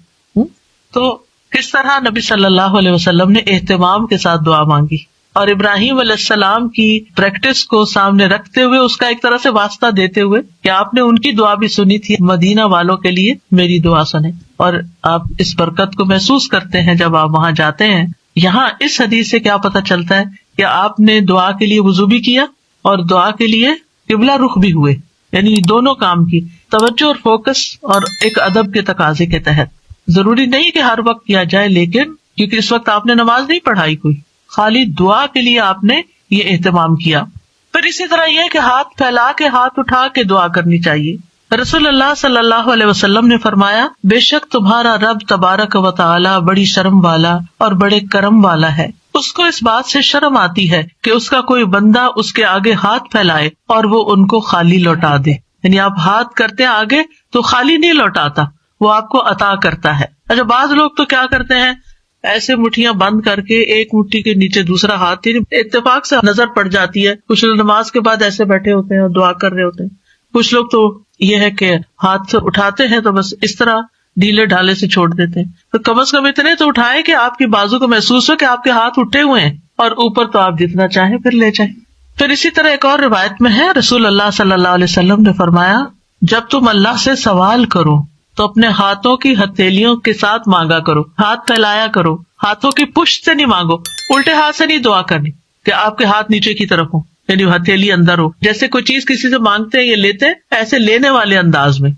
تو کس طرح نبی صلی اللہ علیہ وسلم نے اہتمام کے ساتھ دعا مانگی، اور ابراہیم علیہ السلام کی پریکٹس کو سامنے رکھتے ہوئے اس کا ایک طرح سے واسطہ دیتے ہوئے کہ آپ نے ان کی دعا بھی سنی تھی، مدینہ والوں کے لیے میری دعا سنیں، اور آپ اس برکت کو محسوس کرتے ہیں جب آپ وہاں جاتے ہیں. یہاں اس حدیث سے کیا پتہ چلتا ہے کہ آپ نے دعا کے لیے وضو بھی کیا اور دعا کے لیے قبلہ رخ بھی ہوئے، یعنی دونوں کام کی توجہ اور فوکس اور ایک ادب کے تقاضے کے تحت. ضروری نہیں کہ ہر وقت کیا جائے، لیکن کیونکہ اس وقت آپ نے نماز نہیں پڑھائی کوئی، خالی دعا کے لیے آپ نے یہ اہتمام کیا. پھر اسی طرح یہ کہ ہاتھ پھیلا کے، ہاتھ اٹھا کے دعا کرنی چاہیے. رسول اللہ صلی اللہ علیہ وسلم نے فرمایا، بے شک تمہارا رب تبارک و تعالی بڑی شرم والا اور بڑے کرم والا ہے. اس کو اس بات سے شرم آتی ہے کہ اس کا کوئی بندہ اس کے آگے ہاتھ پھیلائے اور وہ ان کو خالی لوٹا دے. یعنی آپ ہاتھ کرتے آگے تو خالی نہیں لوٹاتا، وہ آپ کو عطا کرتا ہے. اچھا، بعض لوگ تو کیا کرتے ہیں، ایسے مٹھیاں بند کر کے ایک مٹھی کے نیچے دوسرا ہاتھ، اتفاق سے نظر پڑ جاتی ہے. کچھ لوگ نماز کے بعد ایسے بیٹھے ہوتے ہیں اور دعا کر رہے ہوتے ہیں. کچھ لوگ تو یہ ہے کہ ہاتھ اٹھاتے ہیں تو بس اس طرح ڈھیلے ڈھالے سے چھوڑ دیتے ہیں. تو کم از کم اتنے تو اٹھائے کہ آپ کی بازو کو محسوس ہو کہ آپ کے ہاتھ اٹھے ہوئے ہیں، اور اوپر تو آپ جتنا چاہیں پھر لے جائیں. پھر اسی طرح ایک اور روایت میں ہے، رسول اللہ صلی اللہ علیہ وسلم نے فرمایا، جب تم اللہ سے سوال کرو تو اپنے ہاتھوں کی ہتھیلیوں کے ساتھ مانگا کرو، ہاتھ پھیلایا کرو، ہاتھوں کی پشت سے نہیں مانگو، الٹے ہاتھ سے نہیں دعا کرنی کہ آپ کے ہاتھ نیچے کی طرف ہو، یعنی ہتھیلی اندر ہو، جیسے کوئی چیز کسی سے مانگتے ہیں یہ لیتے، ایسے لینے والے انداز میں.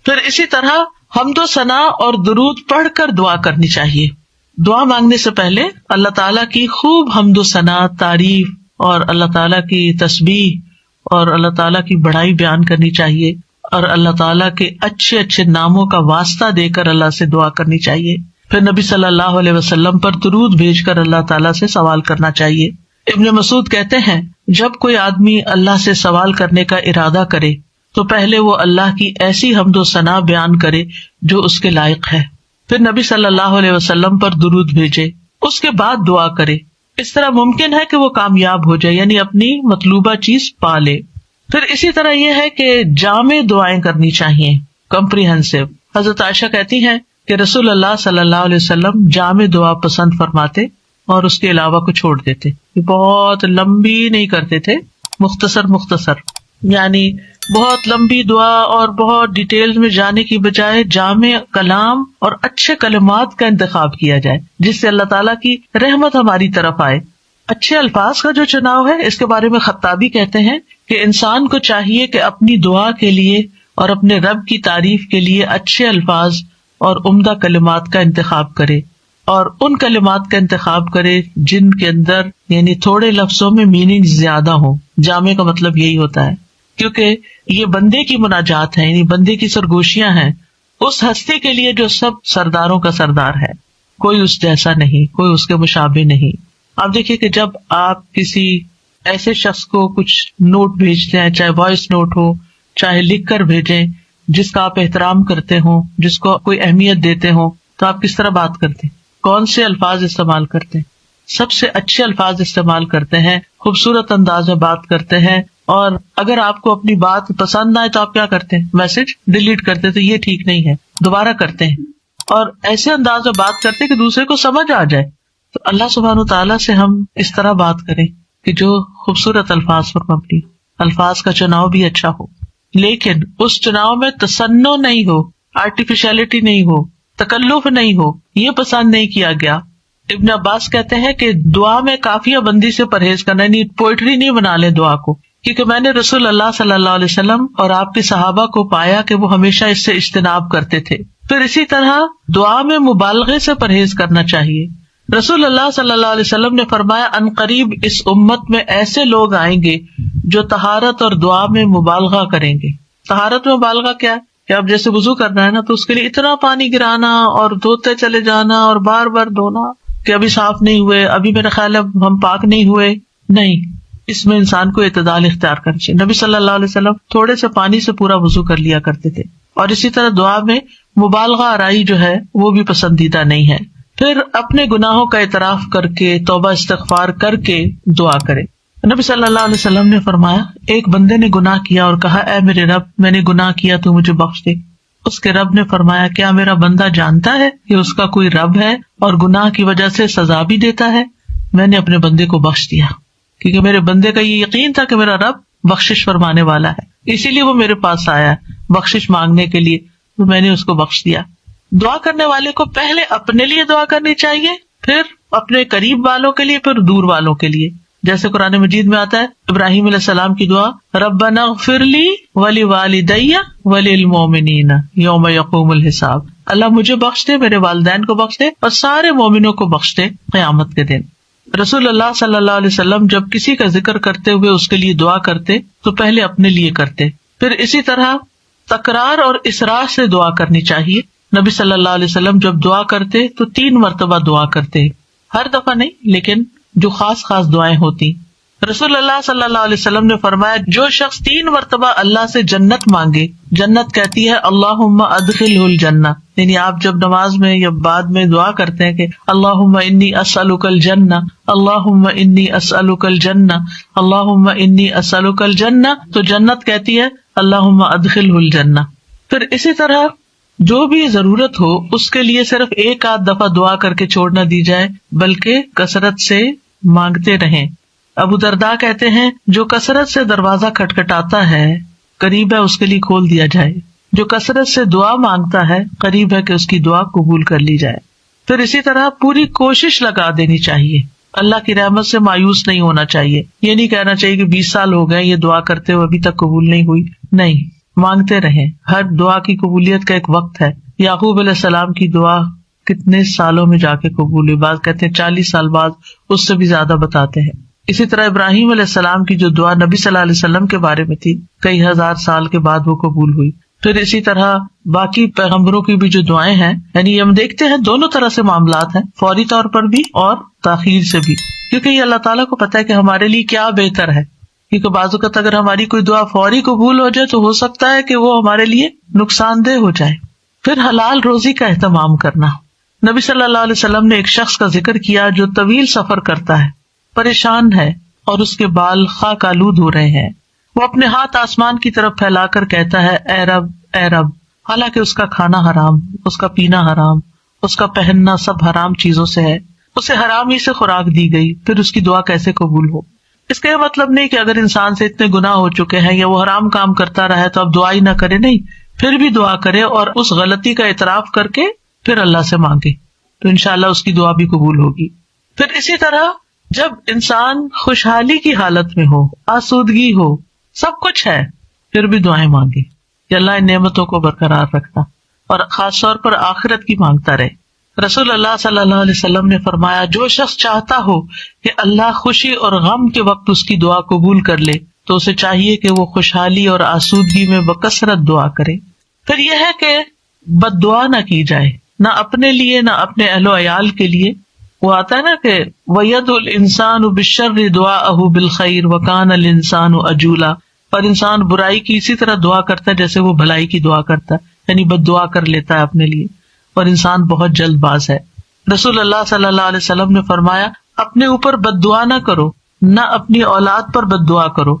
پھر اسی طرح حمد و ثنا اور درود پڑھ کر دعا کرنی چاہیے. دعا مانگنے سے پہلے اللہ تعالیٰ کی خوب حمد و ثنا، تعریف اور اللہ تعالیٰ کی تسبیح اور اللہ تعالیٰ کی بڑائی بیان کرنی چاہیے. اور اللہ تعالیٰ کے اچھے اچھے ناموں کا واسطہ دے کر اللہ سے دعا کرنی چاہیے. پھر نبی صلی اللہ علیہ وسلم پر درود بھیج کر اللہ تعالیٰ سے سوال کرنا چاہیے. ابن مسعود کہتے ہیں جب کوئی آدمی اللہ سے سوال کرنے کا ارادہ کرے تو پہلے وہ اللہ کی ایسی حمد و ثنا بیان کرے جو اس کے لائق ہے، پھر نبی صلی اللہ علیہ وسلم پر درود بھیجے، اس کے بعد دعا کرے. اس طرح ممکن ہے کہ وہ کامیاب ہو جائے، یعنی اپنی مطلوبہ چیز پا لے. پھر اسی طرح یہ ہے کہ جامع دعائیں کرنی چاہیے، کمپریہنسو. حضرت عائشہ کہتی ہیں کہ رسول اللہ صلی اللہ علیہ وسلم جامع دعا پسند فرماتے اور اس کے علاوہ کو چھوڑ دیتے. یہ بہت لمبی نہیں کرتے تھے، مختصر، یعنی بہت لمبی دعا اور بہت ڈیٹیل میں جانے کی بجائے جامع کلام اور اچھے کلمات کا انتخاب کیا جائے جس سے اللہ تعالیٰ کی رحمت ہماری طرف آئے. اچھے الفاظ کا جو چناؤ ہے اس کے بارے میں خطابی کہتے ہیں کہ انسان کو چاہیے کہ اپنی دعا کے لیے اور اپنے رب کی تعریف کے لیے اچھے الفاظ اور عمدہ کلمات کا انتخاب کرے، اور ان کلمات کا انتخاب کرے جن کے اندر یعنی تھوڑے لفظوں میں میننگ زیادہ ہو. جامع کا مطلب یہی ہوتا ہے، کیونکہ یہ بندے کی مناجات ہیں، یعنی بندے کی سرگوشیاں ہیں اس ہستی کے لیے جو سب سرداروں کا سردار ہے، کوئی اس جیسا نہیں، کوئی اس کے مشابہ نہیں. آپ دیکھیے کہ جب آپ کسی ایسے شخص کو کچھ نوٹ بھیجتے ہیں، چاہے وائس نوٹ ہو چاہے لکھ کر بھیجیں، جس کا آپ احترام کرتے ہوں، جس کو کوئی اہمیت دیتے ہوں، تو آپ کس طرح بات کرتے ہیں؟ کون سے الفاظ استعمال کرتے ہیں؟ سب سے اچھے الفاظ استعمال کرتے ہیں، خوبصورت انداز میں بات کرتے ہیں. اور اگر آپ کو اپنی بات پسند نہ آئے تو آپ کیا کرتے ہیں؟ میسج ڈیلیٹ کرتے. تو یہ ٹھیک نہیں ہے، دوبارہ کرتے ہیں اور ایسے انداز میں بات کرتے کہ دوسرے کو سمجھ آ جائے. تو اللہ سبحانہ وتعالیٰ سے ہم اس طرح بات کریں کہ جو خوبصورت الفاظ پر مبنی، الفاظ کا چناؤ بھی اچھا ہو، لیکن اس چناؤ میں تصنع نہیں ہو، آرٹیفیشلٹی نہیں ہو، تکلف نہیں ہو. یہ پسند نہیں کیا گیا. ابن عباس کہتے ہیں کہ دعا میں قافیہ بندی سے پرہیز کرنا، یعنی پوئٹری نہیں بنا لیں دعا کو، کیونکہ میں نے رسول اللہ صلی اللہ علیہ وسلم اور آپ کے صحابہ کو پایا کہ وہ ہمیشہ اس سے اجتناب کرتے تھے. پھر اسی طرح دعا میں مبالغے سے پرہیز کرنا چاہیے. رسول اللہ صلی اللہ علیہ وسلم نے فرمایا ان قریب اس امت میں ایسے لوگ آئیں گے جو طہارت اور دعا میں مبالغہ کریں گے. طہارت میں مبالغہ کیا ہے؟ کہ اب جیسے وضو کرنا ہے نا تو اس کے لیے اتنا پانی گرانا اور دھوتے چلے جانا اور بار بار دھونا کہ ابھی صاف نہیں ہوئے، ابھی میرا خیال ہے ہم پاک نہیں ہوئے. نہیں، اس میں انسان کو اعتدال اختیار کرنا چاہیے. نبی صلی اللہ علیہ وسلم تھوڑے سے پانی سے پورا وضو کر لیا کرتے تھے. اور اسی طرح دعا میں مبالغہ آرائی جو ہے وہ بھی پسندیدہ نہیں ہے. پھر اپنے گناہوں کا اعتراف کر کے توبہ استغفار کر کے دعا کرے. نبی صلی اللہ علیہ وسلم نے فرمایا ایک بندے نے گناہ کیا اور کہا اے میرے رب میں نے گناہ کیا تو مجھے بخش دے. اس کے رب نے فرمایا کیا میرا بندہ جانتا ہے کہ اس کا کوئی رب ہے اور گناہ کی وجہ سے سزا بھی دیتا ہے؟ میں نے اپنے بندے کو بخش دیا، کیونکہ میرے بندے کا یہ یقین تھا کہ میرا رب بخشش فرمانے والا ہے، اسی لیے وہ میرے پاس آیا بخشش مانگنے کے لیے، تو میں نے اس کو بخش دیا. دعا کرنے والے کو پہلے اپنے لیے دعا کرنی چاہیے، پھر اپنے قریب والوں کے لیے، پھر دور والوں کے لیے. جیسے قرآن مجید میں آتا ہے ابراہیم علیہ السلام کی دعا ربنا اغفر لی ولوالدی وللمؤمنین یوم یقوم الحساب. اللہ مجھے بخش دے، میرے والدین کو بخش دے اور سارے مومنوں کو بخش دے قیامت کے دن. رسول اللہ صلی اللہ علیہ وسلم جب کسی کا ذکر کرتے ہوئے اس کے لیے دعا کرتے تو پہلے اپنے لیے کرتے. پھر اسی طرح تکرار اور اصرار سے دعا کرنی چاہیے. نبی صلی اللہ علیہ وسلم جب دعا کرتے تو 3 مرتبہ دعا کرتے، ہر دفعہ نہیں لیکن جو خاص دعائیں ہوتی. رسول اللہ صلی اللہ علیہ وسلم نے فرمایا جو شخص 3 مرتبہ اللہ سے جنت مانگے، جنت کہتی ہے اللہم ادخلہ الجنہ. یعنی آپ جب نماز میں یا بعد میں دعا کرتے ہیں کہ اللہم انی اسألک الجنہ، اللہم انی اسألک الجنہ، اللہم انی اسألک الجنہ، تو جنت کہتی ہے اللہم ادخلہ الجنہ. پھر اسی طرح جو بھی ضرورت ہو اس کے لیے صرف 1-8 دفعہ دعا کر کے چھوڑ نہ دی جائے بلکہ کثرت سے مانگتے رہیں. ابو درداء کہتے ہیں جو کثرت سے دروازہ کھٹکھٹاتا ہے قریب ہے اس کے لیے کھول دیا جائے، جو کثرت سے دعا مانگتا ہے قریب ہے کہ اس کی دعا قبول کر لی جائے. پھر اسی طرح پوری کوشش لگا دینی چاہیے، اللہ کی رحمت سے مایوس نہیں ہونا چاہیے. یہ نہیں کہنا چاہیے کہ 20 سال ہو گئے یہ دعا کرتے ہوئے ابھی تک قبول نہیں ہوئی. نہیں، مانگتے رہیں. ہر دعا کی قبولیت کا ایک وقت ہے. یعقوب علیہ السلام کی دعا کتنے سالوں میں جا کے قبول ہوئی، بعض کہتے ہیں 40 سال بعد، اس سے بھی زیادہ بتاتے ہیں. اسی طرح ابراہیم علیہ السلام کی جو دعا نبی صلی اللہ علیہ وسلم کے بارے میں تھی، کئی ہزار سال کے بعد وہ قبول ہوئی. پھر اسی طرح باقی پیغمبروں کی بھی جو دعائیں ہیں، یعنی ہم دیکھتے ہیں دونوں طرح سے معاملات ہیں، فوری طور پر بھی اور تاخیر سے بھی، کیونکہ یہ اللہ تعالیٰ کو پتا ہے کہ ہمارے لیے کیا بہتر ہے. کیونکہ بعض اوقات اگر ہماری کوئی دعا فوری قبول ہو جائے تو ہو سکتا ہے کہ وہ ہمارے لیے نقصان دہ ہو جائے. پھر حلال روزی کا اہتمام کرنا. نبی صلی اللہ علیہ وسلم نے ایک شخص کا ذکر کیا جو طویل سفر کرتا ہے، پریشان ہے اور اس کے بال خاک آلود ہو رہے ہیں. وہ اپنے ہاتھ آسمان کی طرف پھیلا کر کہتا ہے اے رب اے رب، حالانکہ اس کا کھانا حرام، اس کا پینا حرام، اس کا پہننا سب حرام چیزوں سے ہے، اسے حرام ہی سے خوراک دی گئی، پھر اس کی دعا کیسے قبول ہو؟ اس کا یہ مطلب نہیں کہ اگر انسان سے اتنے گناہ ہو چکے ہیں یا وہ حرام کام کرتا رہا ہے تو اب دعا ہی نہ کرے، نہیں، پھر بھی دعا کرے اور اس غلطی کا اعتراف کر کے پھر اللہ سے مانگے تو انشاءاللہ اس کی دعا بھی قبول ہوگی. پھر اسی طرح جب انسان خوشحالی کی حالت میں ہو، آسودگی ہو، سب کچھ ہے، پھر بھی دعائیں مانگے کہ اللہ ان نعمتوں کو برقرار رکھنا، اور خاص طور پر آخرت کی مانگتا رہے. رسول اللہ صلی اللہ علیہ وسلم نے فرمایا جو شخص چاہتا ہو کہ اللہ خوشی اور غم کے وقت اس کی دعا قبول کر لے تو اسے چاہیے کہ وہ خوشحالی اور آسودگی میں بکثرت دعا کرے. پھر یہ ہے کہ بد دعا نہ کی جائے، نہ اپنے لیے نہ اپنے اہل و عیال کے لیے. وہ آتا ہے نا کہ وَيَدْعُ الْإِنسَانُ بِالشَّرِّ دُعَاءَهُ بِالْخَيْرِ وَكَانَ الْإِنسَانُ عَجُولًا. پر انسان برائی کی اسی طرح دعا کرتا ہے جیسے وہ بھلائی کی دعا کرتا ہے، یعنی بد دعا کر لیتا ہے اپنے لیے، اور انسان بہت جلد باز ہے. رسول اللہ صلی اللہ علیہ وسلم نے فرمایا اپنے اوپر بد دعا نہ کرو، نہ اپنی اولاد پر بد دعا کرو،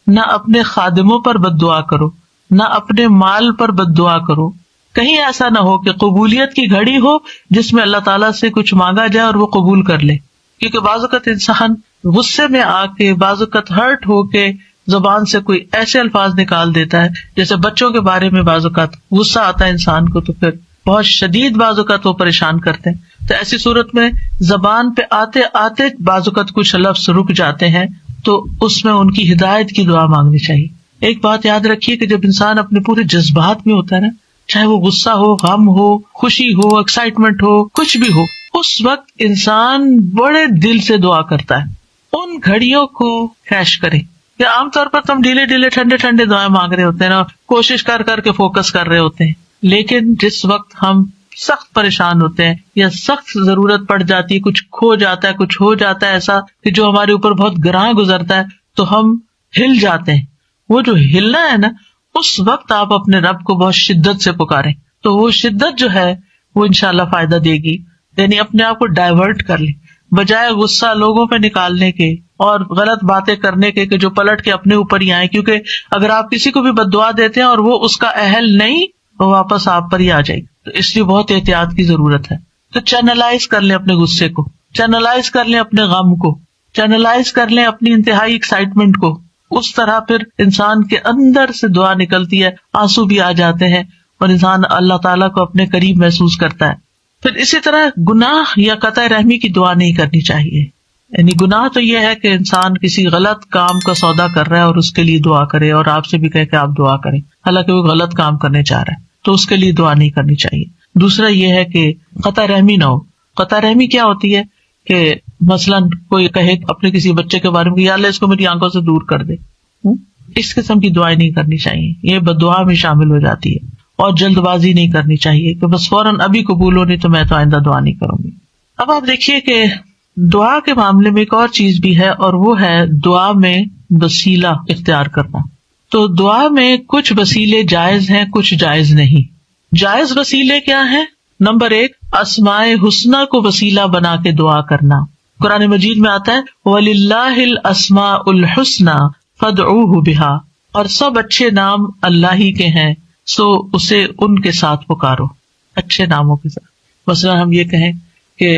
نہ اپنے خادموں پر بد دعا کرو، نہ اپنے مال پر بد دعا کرو. کہیں ایسا نہ ہو کہ قبولیت کی گھڑی ہو جس میں اللہ تعالیٰ سے کچھ مانگا جائے اور وہ قبول کر لے. کیونکہ بعض اوقات انسان غصے میں آ کے، بعض اوقات ہرٹ ہو کے زبان سے کوئی ایسے الفاظ نکال دیتا ہے، جیسے بچوں کے بارے میں بعض اوقات غصہ آتا ہے انسان کو تو پھر بہت شدید بعض اوقات وہ پریشان کرتے ہیں. تو ایسی صورت میں زبان پہ آتے آتے بعض اوقات کچھ لفظ رک جاتے ہیں تو اس میں ان کی ہدایت کی دعا مانگنی چاہیے. ایک بات یاد رکھیے کہ جب انسان اپنے پورے جذبات میں ہوتا ہے نا، چاہے وہ غصہ ہو، غم ہو، خوشی ہو، ایکسائٹمنٹ ہو، کچھ بھی ہو، اس وقت انسان بڑے دل سے دعا کرتا ہے. ان گھڑیوں کو کیش کریں. کہ عام طور پر تم ڈھیلے ڈھیلے ٹھنڈے ٹھنڈے دعائیں مانگ رہے ہوتے ہیں نا، کوشش کر کر کے فوکس کر رہے ہوتے ہیں، لیکن جس وقت ہم سخت پریشان ہوتے ہیں یا سخت ضرورت پڑ جاتی ہے، کچھ کھو جاتا ہے، کچھ ہو جاتا ہے ایسا کہ جو ہمارے اوپر بہت گراں گزرتا ہے تو ہم ہل جاتے ہیں. وہ جو ہلنا ہے نا، اس وقت آپ اپنے رب کو بہت شدت سے پکاریں تو وہ شدت جو ہے وہ انشاءاللہ فائدہ دے گی. یعنی اپنے آپ کو ڈائیورٹ کر لیں، بجائے غصہ لوگوں پہ نکالنے کے اور غلط باتیں کرنے کے کہ جو پلٹ کے اپنے اوپر ہی آئے. کیونکہ اگر آپ کسی کو بھی بد دعا دیتے ہیں اور وہ اس کا اہل نہیں، وہ واپس آپ پر ہی آ جائے گی. تو اس لیے بہت احتیاط کی ضرورت ہے. تو چینلائز کر لیں اپنے غصے کو، چینلائز کر لیں اپنے غم کو، چینلائز کر لیں اپنی انتہائی ایکسائٹمنٹ کو. اس طرح پھر انسان کے اندر سے دعا نکلتی ہے، آنسو بھی آ جاتے ہیں اور انسان اللہ تعالیٰ کو اپنے قریب محسوس کرتا ہے. پھر اسی طرح گناہ یا قطع رحمی کی دعا نہیں کرنی چاہیے. یعنی گناہ تو یہ ہے کہ انسان کسی غلط کام کا سودا کر رہا ہے اور اس کے لیے دعا کرے اور آپ سے بھی کہے کہ آپ دعا کریں، حالانکہ وہ غلط کام کرنے چاہ رہا ہے تو اس کے لیے دعا نہیں کرنی چاہیے. دوسرا یہ ہے کہ قطع رحمی نہ ہو. قطع رحمی کیا ہوتی ہے کہ مثلاً کوئی کہے اپنے کسی بچے کے بارے میں کہ یا اللہ اس کو میری آنکھوں سے دور کر دے، اس قسم کی دعائیں نہیں کرنی چاہیے. یہ بددعا میں شامل ہو جاتی ہے. اور جلد بازی نہیں کرنی چاہیے کہ بس فوراً ابھی قبول ہونی تو میں تو آئندہ دعا نہیں کروں گی. اب آپ دیکھیے کہ دعا کے معاملے میں ایک اور چیز بھی ہے اور وہ ہے دعا میں وسیلہ اختیار کرنا. تو دعا میں کچھ وسیلے جائز ہیں، کچھ جائز نہیں. جائز وسیلے کیا ہیں؟ نمبر 1، اسماء حسنہ کو وسیلہ بنا کے دعا کرنا. قرآن مجید میں آتا ہے وَلِلَّهِ الْأَسْمَاءُ الْحُسْنَى فَادْعُوهُ بِهَا، اور سب اچھے نام اللہ ہی کے ہیں سو اسے ان کے ساتھ پکارو، اچھے ناموں کے ساتھ. مثلا ہم یہ کہیں کہ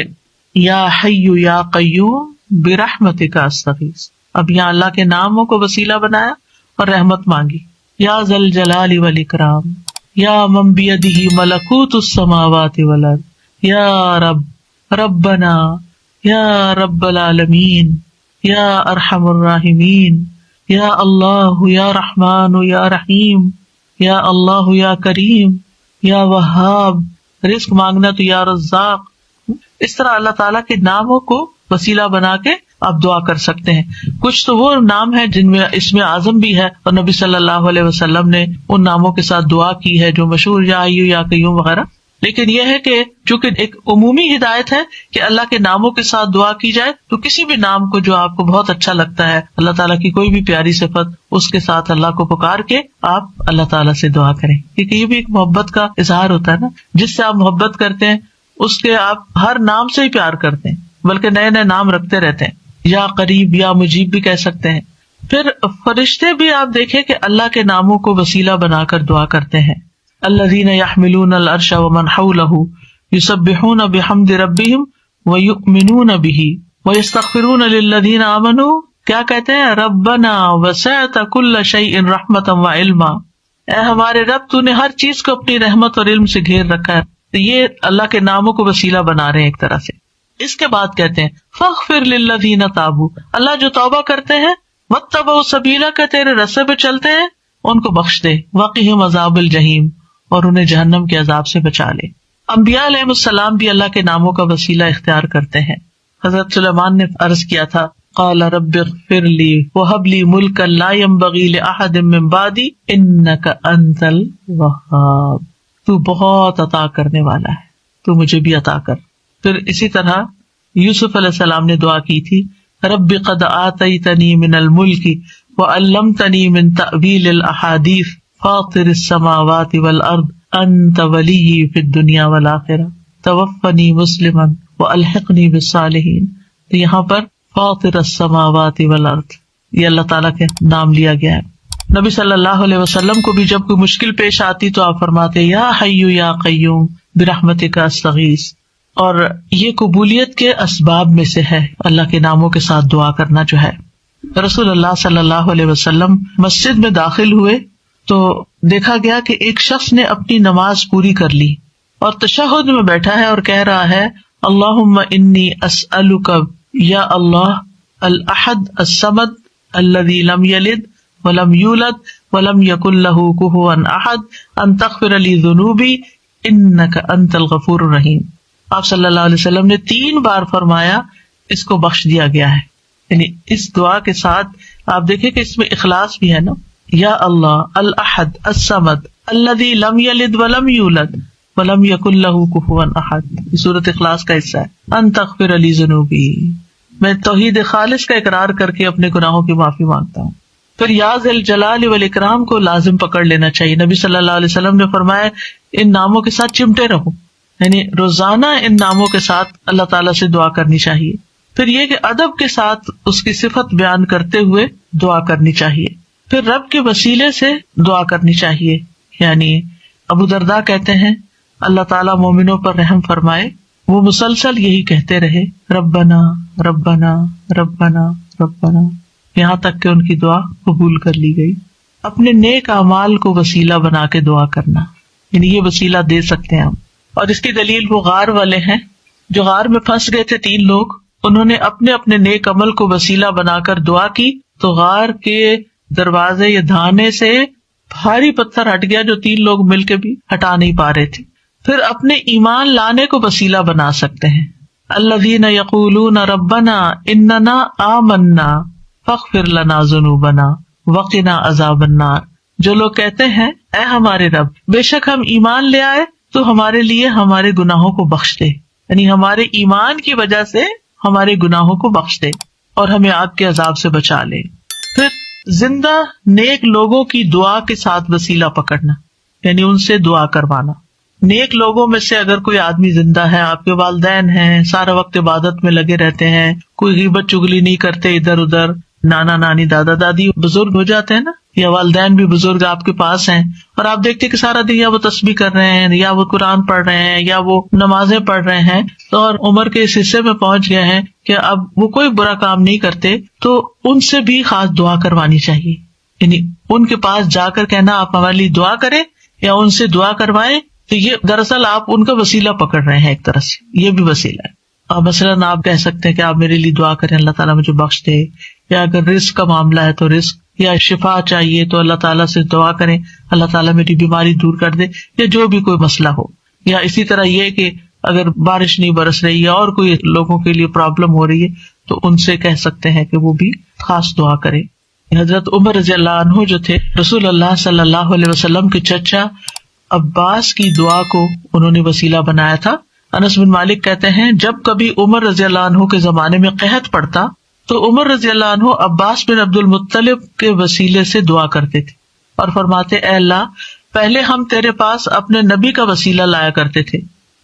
یا حی یا قیوم برحمتک استغیث. اب یہاں اللہ کے ناموں کو وسیلہ بنایا اور رحمت مانگی. یا ذا الجلال والاکرام، یا من بیدہ ملکوت السماوات والارض، یا رب ربنا، یا رب العالمین، یا ارحم الراحمین، یا اللہ یا رحمان یا رحیم، یا اللہ یا کریم، یا وہاب. رزق مانگنا تو یا رزاق. اس طرح اللہ تعالیٰ کے ناموں کو وسیلہ بنا کے آپ دعا کر سکتے ہیں. کچھ تو وہ نام ہے جن میں اسم اعظم بھی ہے اور نبی صلی اللہ علیہ وسلم نے ان ناموں کے ساتھ دعا کی ہے جو مشہور یا حیّ یا قیوم وغیرہ. لیکن یہ ہے کہ چونکہ ایک عمومی ہدایت ہے کہ اللہ کے ناموں کے ساتھ دعا کی جائے، تو کسی بھی نام کو جو آپ کو بہت اچھا لگتا ہے، اللہ تعالیٰ کی کوئی بھی پیاری صفت، اس کے ساتھ اللہ کو پکار کے آپ اللہ تعالیٰ سے دعا کریں، کیونکہ یہ بھی ایک محبت کا اظہار ہوتا ہے نا. جس سے آپ محبت کرتے ہیں اس کے آپ ہر نام سے ہی پیار کرتے ہیں، بلکہ نئے نئے نام رکھتے رہتے ہیں. یا قریب یا مجیب بھی کہہ سکتے ہیں. پھر فرشتے بھی آپ دیکھیں کہ اللہ کے ناموں کو وسیلہ بنا کر دعا کرتے ہیں. الذین یحملون العرش ومن حولہ یسبحون بحمد ربہم ویؤمنون بہ ویستغفرون للذین آمنوا. کیا کہتے ہیں؟ ربنا وسعت کل شیء رحمتا وعلما. اے ہمارے رب، تو نے ہر چیز کو اپنی رحمت اور علم سے گھیر رکھا ہے. تو یہ اللہ کے ناموں کو وسیلہ بنا رہے ہیں ایک طرح سے. اس کے بعد کہتے ہیں فاغفر للذین تابوا. اللہ جو توبہ کرتے ہیں، واتبعوا سبیلک، تیرے رستے پہ چلتے ہیں، ان کو بخش دے. وقہم عذاب الجحیم، اور انہیں جہنم کے عذاب سے بچا لے. انبیاء علیہ السلام بھی اللہ کے ناموں کا وسیلہ اختیار کرتے ہیں. حضرت سلیمان نے عرض کیا تھا قال رب اغفر لی وہب لی ملکا لا ينبغی لأحد من بعدی انک انت الوہاب. تو بہت عطا کرنے والا ہے، تو مجھے بھی عطا کر. پھر اسی طرح یوسف علیہ السلام نے دعا کی تھی رب قد آتیتنی من الملک وعلمتنی من تأویل الاحادیث فاطر السماوات والارض انت ولی فی الدنیا والآخرہ توفنی مسلما والحقنی بالصالحین. تو یہاں پر فاطر السماوات والارض یہ اللہ تعالیٰ کے نام لیا گیا ہے. نبی صلی اللہ علیہ وسلم کو بھی جب کوئی مشکل پیش آتی تو آپ فرماتے یا حی یا قیوم برحمتک استغیث. اور یہ قبولیت کے اسباب میں سے ہے اللہ کے ناموں کے ساتھ دعا کرنا جو ہے. رسول اللہ صلی اللہ علیہ وسلم مسجد میں داخل ہوئے تو دیکھا گیا کہ ایک شخص نے اپنی نماز پوری کر لی اور تشہد میں بیٹھا ہے اور کہہ رہا ہے اللہم انی اسألک یا اللہ الاحد الصمد الذی لم یلد ولم یولد ولم یکن لہ کفوا احد ان تغفر لی ذنوبی انک انت الغفور الرحیم. آپ صلی اللہ علیہ وسلم نے 3 بار فرمایا اس کو بخش دیا گیا ہے. یعنی اس دعا کے ساتھ آپ دیکھیں کہ اس میں اخلاص بھی ہے نا. یا اللہ الاحد الصمد الذی لم یلد ولم یولد ولم یکن لہ کفوا احد، یہ سورۃ اخلاص کا حصہ ہے. ان تغفر لی ذنوبی، میں توحید خالص کا اقرار کر کے اپنے گناہوں کی معافی مانگتا ہوں. پھر یا ذی الجلال والاکرام کو لازم پکڑ لینا چاہیے. نبی صلی اللہ علیہ وسلم نے فرمایا ان ناموں کے ساتھ چمٹے رہو، یعنی روزانہ ان ناموں کے ساتھ اللہ تعالیٰ سے دعا کرنی چاہیے. پھر یہ کہ ادب کے ساتھ اس کی صفت بیان کرتے ہوئے دعا کرنی چاہیے. پھر رب کے وسیلے سے دعا کرنی چاہیے. یعنی ابو درداء کہتے ہیں اللہ تعالیٰ مومنوں پر رحم فرمائے، وہ مسلسل یہی کہتے رہے ربنا ربنا ربنا ربنا، یہاں تک کہ ان کی دعا قبول کر لی گئی. اپنے نیک اعمال کو وسیلہ بنا کے دعا کرنا، یعنی یہ وسیلہ دے سکتے ہیں ہم. اور اس کی دلیل وہ غار والے ہیں جو غار میں پھنس گئے تھے 3 لوگ، انہوں نے اپنے اپنے نیک عمل کو وسیلہ بنا کر دعا کی تو غار کے دروازے یا دھانے سے بھاری پتھر ہٹ گیا جو 3 لوگ مل کے بھی ہٹا نہیں پا رہے تھے. پھر اپنے ایمان لانے کو وسیلہ بنا سکتے ہیں. الذین یقولون ربنا اننا آمنا فاغفر لنا ذنوبنا وقنا عذاب النار. جو لوگ کہتے ہیں اے ہمارے رب، بے شک ہم ایمان لے آئے تو ہمارے لیے ہمارے گناہوں کو بخش دے، یعنی ہمارے ایمان کی وجہ سے ہمارے گناہوں کو بخش دے اور ہمیں آگ کے عذاب سے بچا لے. پھر زندہ نیک لوگوں کی دعا کے ساتھ وسیلہ پکڑنا، یعنی ان سے دعا کروانا. نیک لوگوں میں سے اگر کوئی آدمی زندہ ہے، آپ کے والدین ہیں، سارا وقت عبادت میں لگے رہتے ہیں، کوئی غیبت چگلی نہیں کرتے ادھر ادھر، نانا نانی دادا دادی بزرگ ہو جاتے ہیں نا، یا والدین بھی بزرگ آپ کے پاس ہیں اور آپ دیکھتے کہ سارا دن یا وہ تسبیح کر رہے ہیں یا وہ قرآن پڑھ رہے ہیں یا وہ نمازیں پڑھ رہے ہیں، تو اور عمر کے اس حصے میں پہنچ گئے ہیں کہ اب وہ کوئی برا کام نہیں کرتے، تو ان سے بھی خاص دعا کروانی چاہیے. یعنی ان کے پاس جا کر کہنا آپ ہمارے لیے دعا کریں یا ان سے دعا کروائیں، تو یہ دراصل آپ ان کا وسیلہ پکڑ رہے ہیں ایک طرح سے، یہ بھی وسیلہ ہے. اور مثلاً آپ کہہ سکتے ہیں کہ آپ میرے لیے دعا کریں اللہ تعالیٰ مجھے بخش دے، یا اگر رزق کا معاملہ ہے تو رزق، یا شفا چاہیے تو اللہ تعالیٰ سے دعا کریں اللہ تعالیٰ میری بیماری دور کر دے، یا جو بھی کوئی مسئلہ ہو. یا اسی طرح یہ کہ اگر بارش نہیں برس رہی ہے اور کوئی لوگوں کے لیے پرابلم ہو رہی ہے تو ان سے کہہ سکتے ہیں کہ وہ بھی خاص دعا کرے. حضرت عمر رضی اللہ عنہ جو تھے رسول اللہ صلی اللہ علیہ وسلم کے چچا عباس کی دعا کو انہوں نے وسیلہ بنایا تھا. انس بن مالک کہتے ہیں جب کبھی عمر رضی اللہ عنہ کے زمانے میں قحط پڑتا تو عمر رضی اللہ عنہ عباس بن عبد المطلب کے وسیلے سے دعا کرتے تھے اور فرماتے اے اللہ پہلے ہم تیرے پاس اپنے نبی کا وسیلہ لایا کرتے تھے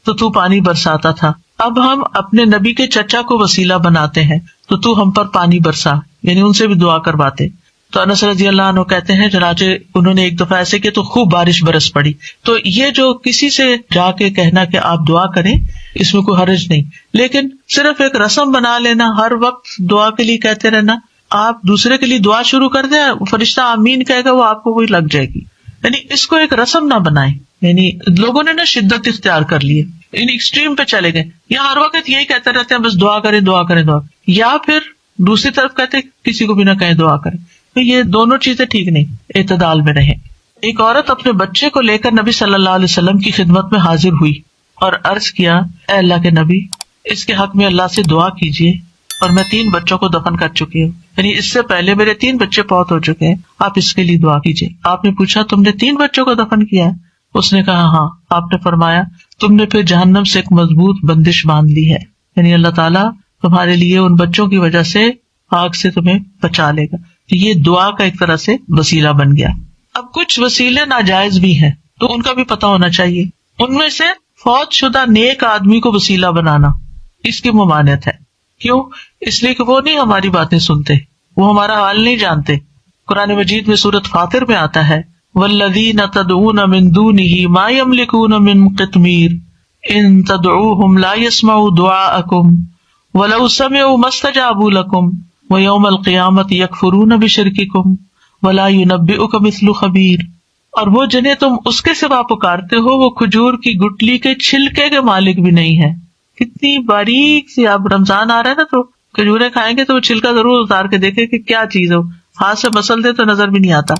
تو پانی برساتا تھا، اب ہم اپنے نبی کے چچا کو وسیلہ بناتے ہیں تو ہم پر پانی برسا، یعنی ان سے بھی دعا کرواتے. تو انس رضی اللہ عنہ کہتے ہیں چنانچہ انہوں نے ایک دفعہ ایسے کیا تو خوب بارش برس پڑی. تو یہ جو کسی سے جا کے کہنا کہ آپ دعا کریں اس میں کوئی حرج نہیں، لیکن صرف ایک رسم بنا لینا ہر وقت دعا کے لیے کہتے رہنا، آپ دوسرے کے لیے دعا شروع کر دیں فرشتہ آمین کہے گا وہ آپ کو وہی لگ جائے گی، یعنی اس کو ایک رسم نہ بنائیں. یعنی لوگوں نے نا شدت اختیار کر لی ہے، یعنی ایکسٹریم پہ چلے گئے، یا ہر وقت یہی کہتے رہتے ہیں بس دعا کریں دعا کریں دعا، یا پھر دوسری طرف کہتے کسی کو بھی نہ کہیں دعا کریں. تو یہ دونوں چیزیں ٹھیک نہیں، اعتدال میں رہیں. ایک عورت اپنے بچے کو لے کر نبی صلی اللہ علیہ وسلم کی خدمت میں حاضر ہوئی اور عرض کیا اے اللہ کے نبی اس کے حق میں اللہ سے دعا کیجیے اور میں 3 بچوں کو دفن کر چکی ہوں، یعنی اس سے پہلے میرے 3 بچے فوت ہو چکے ہیں، آپ اس کے لیے دعا کیجیے. آپ نے پوچھا تم نے 3 بچوں کو دفن کیا ہے؟ اس نے کہا ہاں. آپ نے فرمایا تم نے پھر جہنم سے ایک مضبوط بندش باندھ لی ہے، یعنی اللہ تعالیٰ تمہارے لیے ان بچوں کی وجہ سے آگ سے تمہیں بچا لے گا. یہ دعا کا ایک طرح سے وسیلہ بن گیا. اب کچھ وسیلے ناجائز بھی ہیں تو ان کا بھی پتہ ہونا چاہیے. ان میں سے فوت شدہ نیک آدمی کو وسیلہ بنانا اس کی ممانعت ہے. کیوں؟ اس لیے کہ وہ نہیں ہماری باتیں سنتے، وہ ہمارا حال نہیں جانتے. قرآن مجید میں سورۃ فاطر میں آتا ہے والذین تدعون من دونہ ما یملکون من قطمیر ان تدعوہم لا یسمعوا دعاءکم ولو سمعوا ما استجابوا لکم ویوم القیامت یکفرون بشرککم ولا ینبئک مثل خبیر. اور وہ جنہیں تم اس کے سوا پکارتے ہو وہ کھجور کی گٹلی کے چھلکے کے مالک بھی نہیں ہے. کتنی باریک سی، اب رمضان آ رہا ہے نا تو کھجوریں کھائیں گے تو وہ چھلکا ضرور اتار کے دیکھے کہ کیا چیز ہو، ہاتھ سے مسل دے تو نظر بھی نہیں آتا.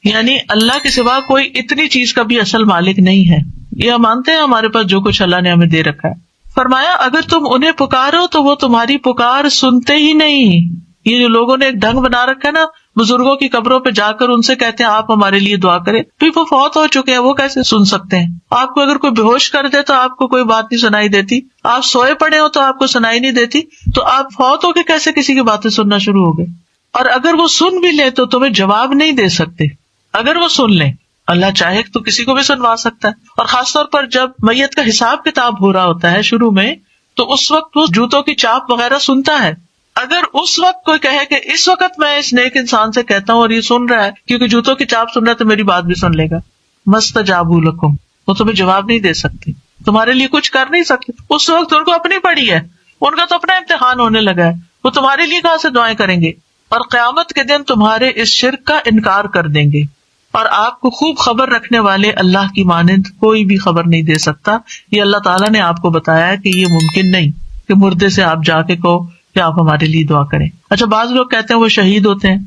یعنی اللہ کے سوا کوئی اتنی چیز کا بھی اصل مالک نہیں ہے. یہ ہم مانتے ہیں ہمارے پاس جو کچھ اللہ نے ہمیں دے رکھا ہے. فرمایا اگر تم انہیں پکارو تو وہ تمہاری پکار سنتے ہی نہیں. یہ جو لوگوں نے ایک ڈھنگ بنا رکھا ہے نا بزرگوں کی قبروں پہ جا کر ان سے کہتے ہیں آپ ہمارے لیے دعا کریں، پھر وہ فوت ہو چکے ہیں وہ کیسے سن سکتے ہیں؟ آپ کو اگر کوئی بے ہوش کر دے تو آپ کو کوئی بات نہیں سنائی دیتی، آپ سوئے پڑے ہو تو آپ کو سنائی نہیں دیتی، تو آپ فوت ہو کے کیسے کسی کی باتیں سننا شروع ہو گئے؟ اور اگر وہ سن بھی لے تو تمہیں جواب نہیں دے سکتے. اگر وہ سن لیں اللہ چاہے تو کسی کو بھی سنوا سکتا ہے. اور خاص طور پر جب میت کا حساب کتاب ہو رہا ہوتا ہے شروع میں تو اس وقت وہ جوتوں کی چاپ وغیرہ سنتا ہے. اگر اس وقت کوئی کہے کہ اس وقت میں اس نیک انسان سے کہتا ہوں اور یہ سن رہا ہے کیونکہ جوتوں کی چاپ سن رہا ہے تو میری بات بھی سن لے گا، مستجابوا لکم، وہ تمہیں جواب نہیں دے سکتے، تمہارے لیے کچھ کر نہیں سکتے. اس وقت ان کو اپنی پڑی ہے، ان کا تو اپنا امتحان ہونے لگا ہے، وہ تمہارے لیے کہاں سے دعائیں کریں گے. اور قیامت کے دن تمہارے اس شرک کا انکار کر دیں گے. اور آپ کو خوب خبر رکھنے والے اللہ کی مانند کوئی بھی خبر نہیں دے سکتا. یہ اللہ تعالیٰ نے آپ کو بتایا کہ یہ ممکن نہیں کہ مردے سے آپ جا کے کہو کہ آپ ہمارے لیے دعا کریں. اچھا بعض لوگ کہتے ہیں وہ شہید ہوتے ہیں،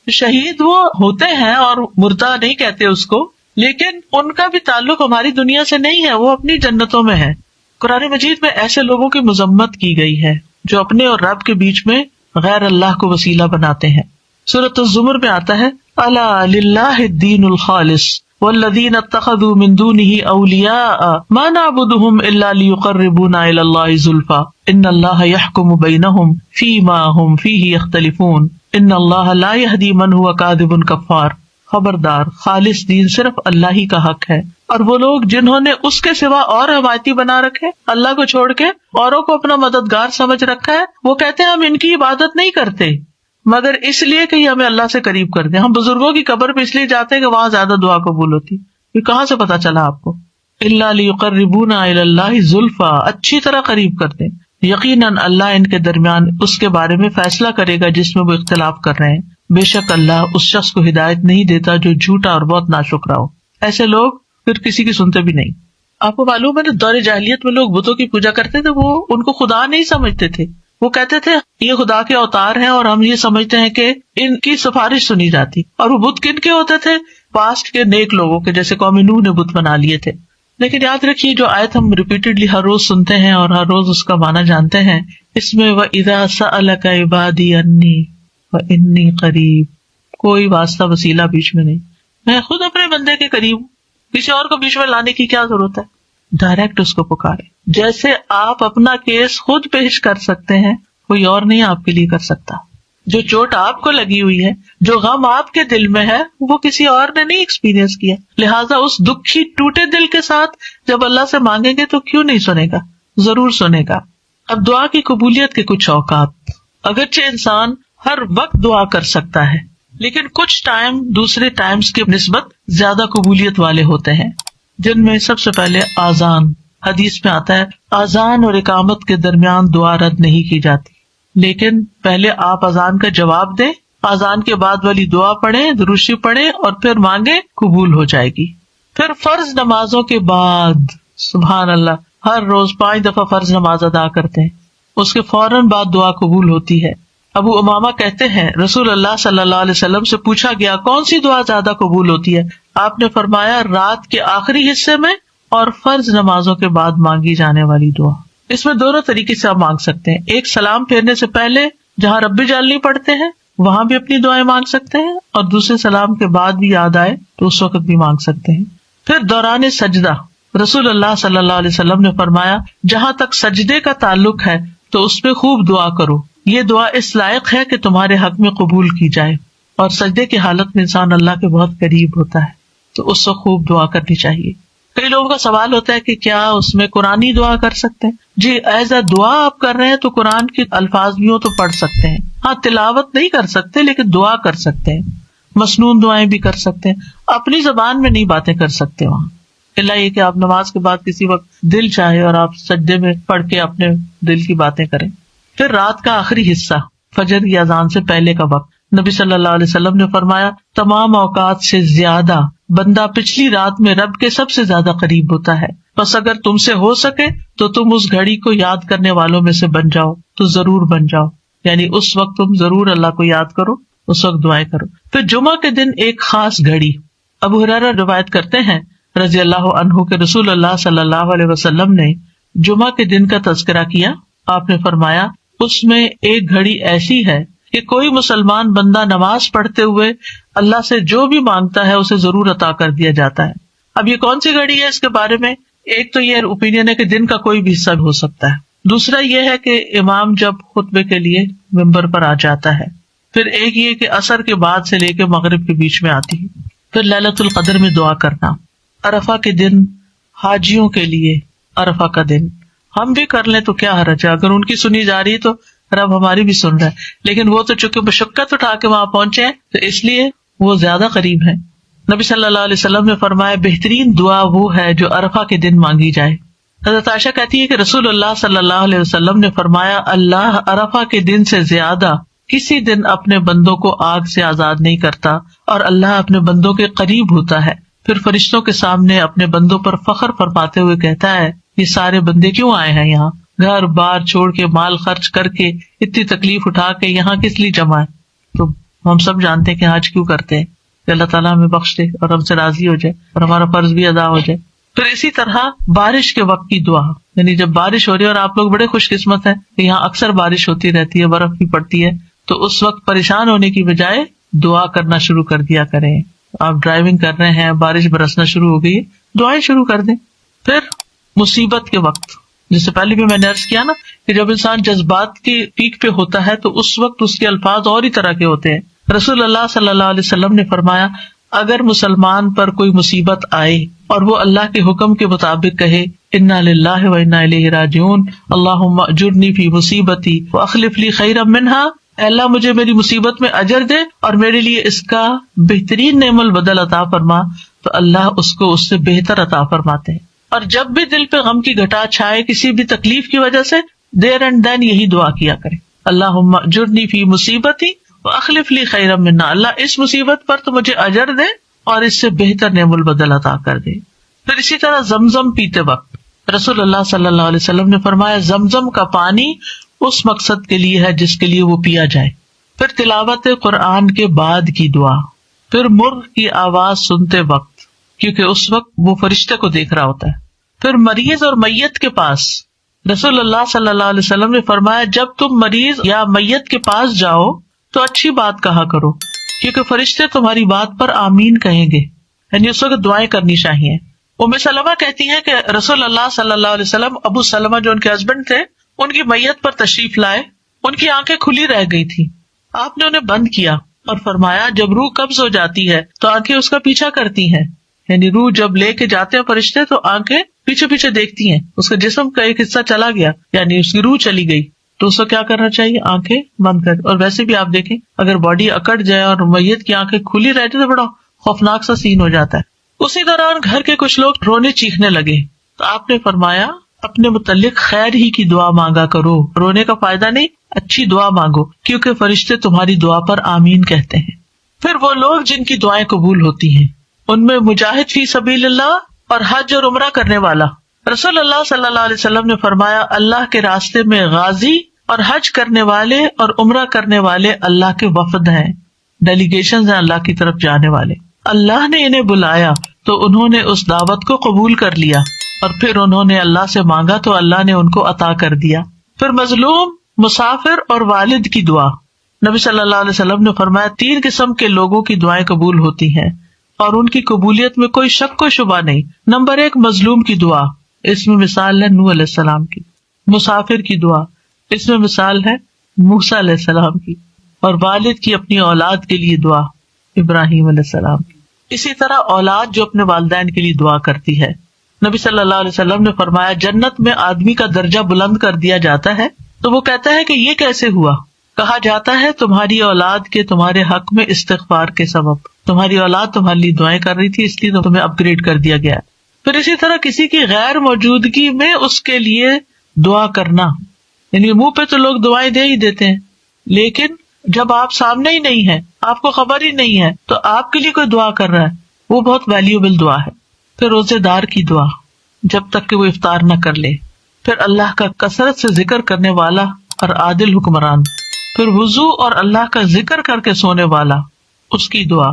شہید وہ ہوتے ہیں اور مردہ نہیں کہتے اس کو، لیکن ان کا بھی تعلق ہماری دنیا سے نہیں ہے، وہ اپنی جنتوں میں ہے. قرآن مجید میں ایسے لوگوں کی مذمت کی گئی ہے جو اپنے اور رب کے بیچ میں غیر اللہ کو وسیلہ بناتے ہیں. سورۃ الزمر میں آتا ہے الا للہ الدین الخالص والذین اتخذوا من دونہ اولیاء ما نعبدهم الا لیقربونا الی اللہ زلفی ان اللہ یحکم بینہم فیما ہم فیہ یختلفون ان اللہ لا یہدی من هو کاذب کفار. خبردار خالص دین صرف اللہ ہی کا حق ہے، اور وہ لوگ جنہوں نے اس کے سوا اور حمایتی بنا رکھے، اللہ کو چھوڑ کے اوروں کو اپنا مددگار سمجھ رکھا ہے، وہ کہتے ہیں ہم ان کی عبادت نہیں کرتے مگر اس لیے کہ یہ ہمیں اللہ سے قریب کر دیں. ہم بزرگوں کی قبر پہ اس لیے جاتے ہیں کہ وہاں زیادہ دعا قبول ہوتی. یہ کہاں سے پتا چلا آپ کو؟ الا لیقربونا الی اللہ زلفی، اچھی طرح قریب کر دیں. یقیناً اللہ ان کے درمیان اس کے بارے میں فیصلہ کرے گا جس میں وہ اختلاف کر رہے ہیں. بے شک اللہ اس شخص کو ہدایت نہیں دیتا جو جھوٹا اور بہت ناشکرا ہو. ایسے لوگ پھر کسی کی سنتے بھی نہیں. آپ کو معلوم ہے نا دور جاہلیت میں لوگ بتوں کی پوجا کرتے تھے، وہ ان کو خدا نہیں سمجھتے تھے. وہ کہتے تھے یہ خدا کے اوتار ہیں اور ہم یہ سمجھتے ہیں کہ ان کی سفارش سنی جاتی. اور وہ بت کن کے ہوتے تھے؟ پاسٹ کے نیک لوگوں کے، جیسے قوم نوح نے بت بنا لیے تھے. لیکن یاد رکھیے جو آیت ہم ریپیٹڈلی ہر روز سنتے ہیں اور ہر روز اس کا معنی جانتے ہیں، اس میں وَإِذَا سَأَلَكَ عِبَادِي عَنِّي فَإِنِّي قَرِيبٌ، کوئی واسطہ وسیلہ بیچ میں نہیں، میں خود اپنے بندے کے قریب ہوں، کسی اور کو بیچ میں لانے کی کیا ضرورت ہے؟ ڈائریکٹ اس کو پکارے، جیسے آپ اپنا کیس خود پیش کر سکتے ہیں کوئی اور نہیں آپ کے لیے کر سکتا. جو چوٹ آپ کو لگی ہوئی ہے، جو غم آپ کے دل میں ہے، وہ کسی اور نے نہیں ایکسپیرینس کیا، لہٰذا اس دکھی ٹوٹے دل کے ساتھ جب اللہ سے مانگیں گے تو کیوں نہیں سنے گا، ضرور سنے گا. اب دعا کی قبولیت کے کچھ اوقات. اگرچہ انسان ہر وقت دعا کر سکتا ہے، لیکن کچھ ٹائم دوسرے ٹائمز کی نسبت زیادہ قبولیت والے ہوتے ہیں، جن میں سب سے پہلے آذان. حدیث میں آتا ہے آذان اور اقامت کے درمیان دعا رد نہیں کی جاتی، لیکن پہلے آپ اذان کا جواب دیں، اذان کے بعد والی دعا پڑھیں، درود شریف پڑھیں اور پھر مانگیں، قبول ہو جائے گی. پھر فرض نمازوں کے بعد، سبحان اللہ، ہر روز 5 دفعہ فرض نماز ادا کرتے ہیں، اس کے فوراً بعد دعا قبول ہوتی ہے. ابو امامہ کہتے ہیں رسول اللہ صلی اللہ علیہ وسلم سے پوچھا گیا کون سی دعا زیادہ قبول ہوتی ہے؟ آپ نے فرمایا رات کے آخری حصے میں اور فرض نمازوں کے بعد مانگی جانے والی دعا. اس میں دونوں طریقے سے آپ مانگ سکتے ہیں. ایک سلام پھیرنے سے پہلے جہاں رب جعلنی پڑھتے ہیں وہاں بھی اپنی دعائیں مانگ سکتے ہیں، اور دوسرے سلام کے بعد بھی یاد آئے تو اس وقت بھی مانگ سکتے ہیں. پھر دوران سجدہ رسول اللہ صلی اللہ علیہ وسلم نے فرمایا جہاں تک سجدے کا تعلق ہے تو اس پہ خوب دعا کرو، یہ دعا اس لائق ہے کہ تمہارے حق میں قبول کی جائے. اور سجدے کی حالت میں انسان اللہ کے بہت قریب ہوتا ہے تو اس وقت خوب دعا کرنی چاہیے. کئی لوگوں کا سوال ہوتا ہے کہ کیا اس میں قرآنی دعا کر سکتے ہیں؟ جی، ایز اے دعا آپ کر رہے ہیں تو قرآن کے الفاظ بھی ہو تو پڑھ سکتے ہیں. ہاں، تلاوت نہیں کر سکتے لیکن دعا کر سکتے ہیں، مسنون دعائیں بھی کر سکتے ہیں. اپنی زبان میں نہیں باتیں کر سکتے وہاں، اللہ یہ کہ آپ نماز کے بعد کسی وقت دل چاہے اور آپ سجدے میں پڑھ کے اپنے دل کی باتیں کریں. پھر رات کا آخری حصہ، فجر یا اذان سے پہلے کا وقت، نبی صلی اللہ علیہ وسلم نے فرمایا تمام اوقات سے زیادہ بندہ پچھلی رات میں رب کے سب سے زیادہ قریب ہوتا ہے. بس اگر تم سے ہو سکے تو تم اس گھڑی کو یاد کرنے والوں میں سے بن جاؤ تو ضرور بن جاؤ، یعنی اس وقت تم ضرور اللہ کو یاد کرو، اس وقت دعائیں کرو. پھر جمعہ کے دن ایک خاص گھڑی. ابو ہریرہ روایت کرتے ہیں رضی اللہ عنہ کہ رسول اللہ صلی اللہ علیہ وسلم نے جمعہ کے دن کا تذکرہ کیا. آپ نے فرمایا اس میں ایک گھڑی ایسی ہے کہ کوئی مسلمان بندہ نماز پڑھتے ہوئے اللہ سے جو بھی مانگتا ہے اسے ضرور عطا کر دیا جاتا ہے. اب یہ کون سی گھڑی ہے؟ اس کے بارے میں ایک تو یہ اوپینین ہے کہ دن کا کوئی بھی حصہ ہو سکتا ہے. دوسرا یہ ہے کہ امام جب خطبے کے لیے ممبر پر آ جاتا ہے. پھر ایک یہ کہ عصر کے بعد سے لے کے مغرب کے بیچ میں آتی ہے. پھر لیلۃ القدر میں دعا کرنا. عرفہ کے دن حاجیوں کے لیے، عرفہ کا دن ہم بھی کر لیں تو کیا حرج ہے، اگر ان کی سنی جا رہی تو رب ہماری بھی سن رہا ہے. لیکن وہ تو چونکہ مشقت اٹھا کے وہاں پہنچے ہیں تو اس لیے وہ زیادہ قریب ہیں. نبی صلی اللہ علیہ وسلم نے فرمایا بہترین دعا وہ ہے جو عرفہ کے دن مانگی جائے. حضرت عائشہ کہتی ہے کہ رسول اللہ صلی اللہ علیہ وسلم نے فرمایا اللہ عرفہ کے دن سے زیادہ کسی دن اپنے بندوں کو آگ سے آزاد نہیں کرتا اور اللہ اپنے بندوں کے قریب ہوتا ہے. پھر فرشتوں کے سامنے اپنے بندوں پر فخر فرماتے ہوئے کہتا ہے یہ سارے بندے کیوں آئے ہیں یہاں، گھر بار چھوڑ کے، مال خرچ کر کے، اتنی تکلیف اٹھا کے یہاں کس لیے جمع ہے؟ تو ہم سب جانتے ہیں کہ حج کیوں کرتے ہیں کہ اللہ تعالیٰ ہمیں بخش دے اور ہم سے راضی ہو جائے اور ہمارا فرض بھی ادا ہو جائے. پھر اسی طرح بارش کے وقت کی دعا، یعنی جب بارش ہو رہی ہے اور آپ لوگ بڑے خوش قسمت ہیں کہ یہاں اکثر بارش ہوتی رہتی ہے، برف بھی پڑتی ہے، تو اس وقت پریشان ہونے کی بجائے دعا کرنا شروع کر دیا کریں. آپ ڈرائیونگ کر رہے ہیں، بارش برسنا شروع ہو گئی، دعائیں شروع کر دیں. پھر مصیبت کے وقت، جس سے پہلے بھی میں نے عرض کیا نا کہ جب انسان جذبات کی پیک پہ ہوتا ہے تو اس وقت اس کے الفاظ اور ہی طرح کے ہوتے ہیں. رسول اللہ صلی اللہ علیہ وسلم نے فرمایا اگر مسلمان پر کوئی مصیبت آئے اور وہ اللہ کے حکم کے مطابق کہے انا للہ و انا الیہ راجعون اللہم اجرنی فی مصیبتی واخلف لی خیرا منہا، اے اللہ مجھے میری مصیبت میں اجر دے اور میرے لیے اس کا بہترین نعم البدل عطا فرما، تو اللہ اس کو اس سے بہتر عطا فرماتے ہیں. اور جب بھی دل پہ غم کی گھٹا چھائے کسی بھی تکلیف کی وجہ سے، دیر اینڈ دین یہی دعا کیا کرے اللہم اجرنی فی مصیبتی واخلف لی خیرا منہا، اللہ اس مصیبت پر تو مجھے اجر دے اور اس سے بہتر نعم البدل عطا کر دے. پھر اسی طرح زمزم پیتے وقت رسول اللہ صلی اللہ علیہ وسلم نے فرمایا زمزم کا پانی اس مقصد کے لیے ہے جس کے لیے وہ پیا جائے. پھر تلاوت قرآن کے بعد کی دعا. پھر مرغ کی آواز سنتے وقت، کیونکہ اس وقت وہ فرشتے کو دیکھ رہا ہوتا ہے، پھر مریض اور میت کے پاس رسول اللہ صلی اللہ علیہ وسلم نے فرمایا جب تم مریض یا میت کے پاس جاؤ تو اچھی بات کہا کرو، کیونکہ فرشتے تمہاری بات پر آمین کہیں گے، یعنی اس وقت دعائیں کرنی چاہیے۔ ام سلمہ کہتی ہیں کہ رسول اللہ صلی اللہ علیہ وسلم ابو سلمہ جو ان کے ہسبینڈ تھے ان کی میت پر تشریف لائے، ان کی آنکھیں کھلی رہ گئی تھی، آپ نے انہیں بند کیا اور فرمایا جب روح قبض ہو جاتی ہے تو آنکھیں اس کا پیچھا کرتی ہیں، یعنی روح جب لے کے جاتے ہیں فرشتے تو آنکھیں پیچھے پیچھے دیکھتی ہیں، اس کے جسم کا ایک حصہ چلا گیا یعنی اس کی روح چلی گئی تو اس کو کیا کرنا چاہیے، آنکھیں بند کر۔ اور ویسے بھی آپ دیکھیں اگر باڈی اکڑ جائے اور میت کی آنکھیں کھلی رہتی تو بڑا خوفناک سا سین ہو جاتا ہے۔ اسی دوران گھر کے کچھ لوگ رونے چیخنے لگے تو آپ نے فرمایا اپنے متعلق خیر ہی کی دعا مانگا کرو، رونے کا فائدہ نہیں، اچھی دعا مانگو کیونکہ فرشتے تمہاری دعا پر آمین کہتے ہیں۔ پھر وہ لوگ جن کی دعائیں قبول ہوتی ہیں ان میں مجاہد فی سبیل اللہ اور حج اور عمرہ کرنے والا۔ رسول اللہ صلی اللہ علیہ وسلم نے فرمایا اللہ کے راستے میں غازی اور حج کرنے والے اور عمرہ کرنے والے اللہ کے وفد ہیں، ڈیلیگیشن ہیں اللہ کی طرف جانے والے۔ اللہ نے انہیں بلایا تو انہوں نے اس دعوت کو قبول کر لیا اور پھر انہوں نے اللہ سے مانگا تو اللہ نے ان کو عطا کر دیا۔ پھر مظلوم، مسافر اور والد کی دعا۔ نبی صلی اللہ علیہ وسلم نے فرمایا 3 قسم کے لوگوں کی دعائیں قبول ہوتی ہیں اور ان کی قبولیت میں کوئی شک و شبہ نہیں۔ نمبر 1 مظلوم کی دعا، اس میں مثال ہے نوح علیہ السلام کی۔ مسافر کی دعا، اس میں مثال ہے موسیٰ علیہ السلام کی۔ اور والد کی اپنی اولاد کے لیے دعا، ابراہیم علیہ السلام کی۔ اسی طرح اولاد جو اپنے والدین کے لیے دعا کرتی ہے۔ نبی صلی اللہ علیہ وسلم نے فرمایا جنت میں آدمی کا درجہ بلند کر دیا جاتا ہے تو وہ کہتا ہے کہ یہ کیسے ہوا؟ کہا جاتا ہے تمہاری اولاد کے تمہارے حق میں استغفار کے سبب، تمہاری اولاد تمہارے لیے دعائیں کر رہی تھی اس لیے تمہیں اپ گریڈ کر دیا گیا۔ پھر اسی طرح کسی کی غیر موجودگی میں اس کے لیے دعا کرنا، یعنی منہ پہ تو لوگ دعائیں دے ہی دیتے ہیں لیکن جب آپ سامنے ہی نہیں ہے، آپ کو خبر ہی نہیں ہے تو آپ کے لیے کوئی دعا کر رہا ہے، وہ بہت ویلیوبل دعا ہے۔ پھر روزے دار کی دعا جب تک کہ وہ افطار نہ کر لے۔ پھر اللہ کا کثرت سے ذکر کرنے والا اور عادل حکمران۔ پھر وضو اور اللہ کا ذکر کر کے سونے والا، اس کی دعا۔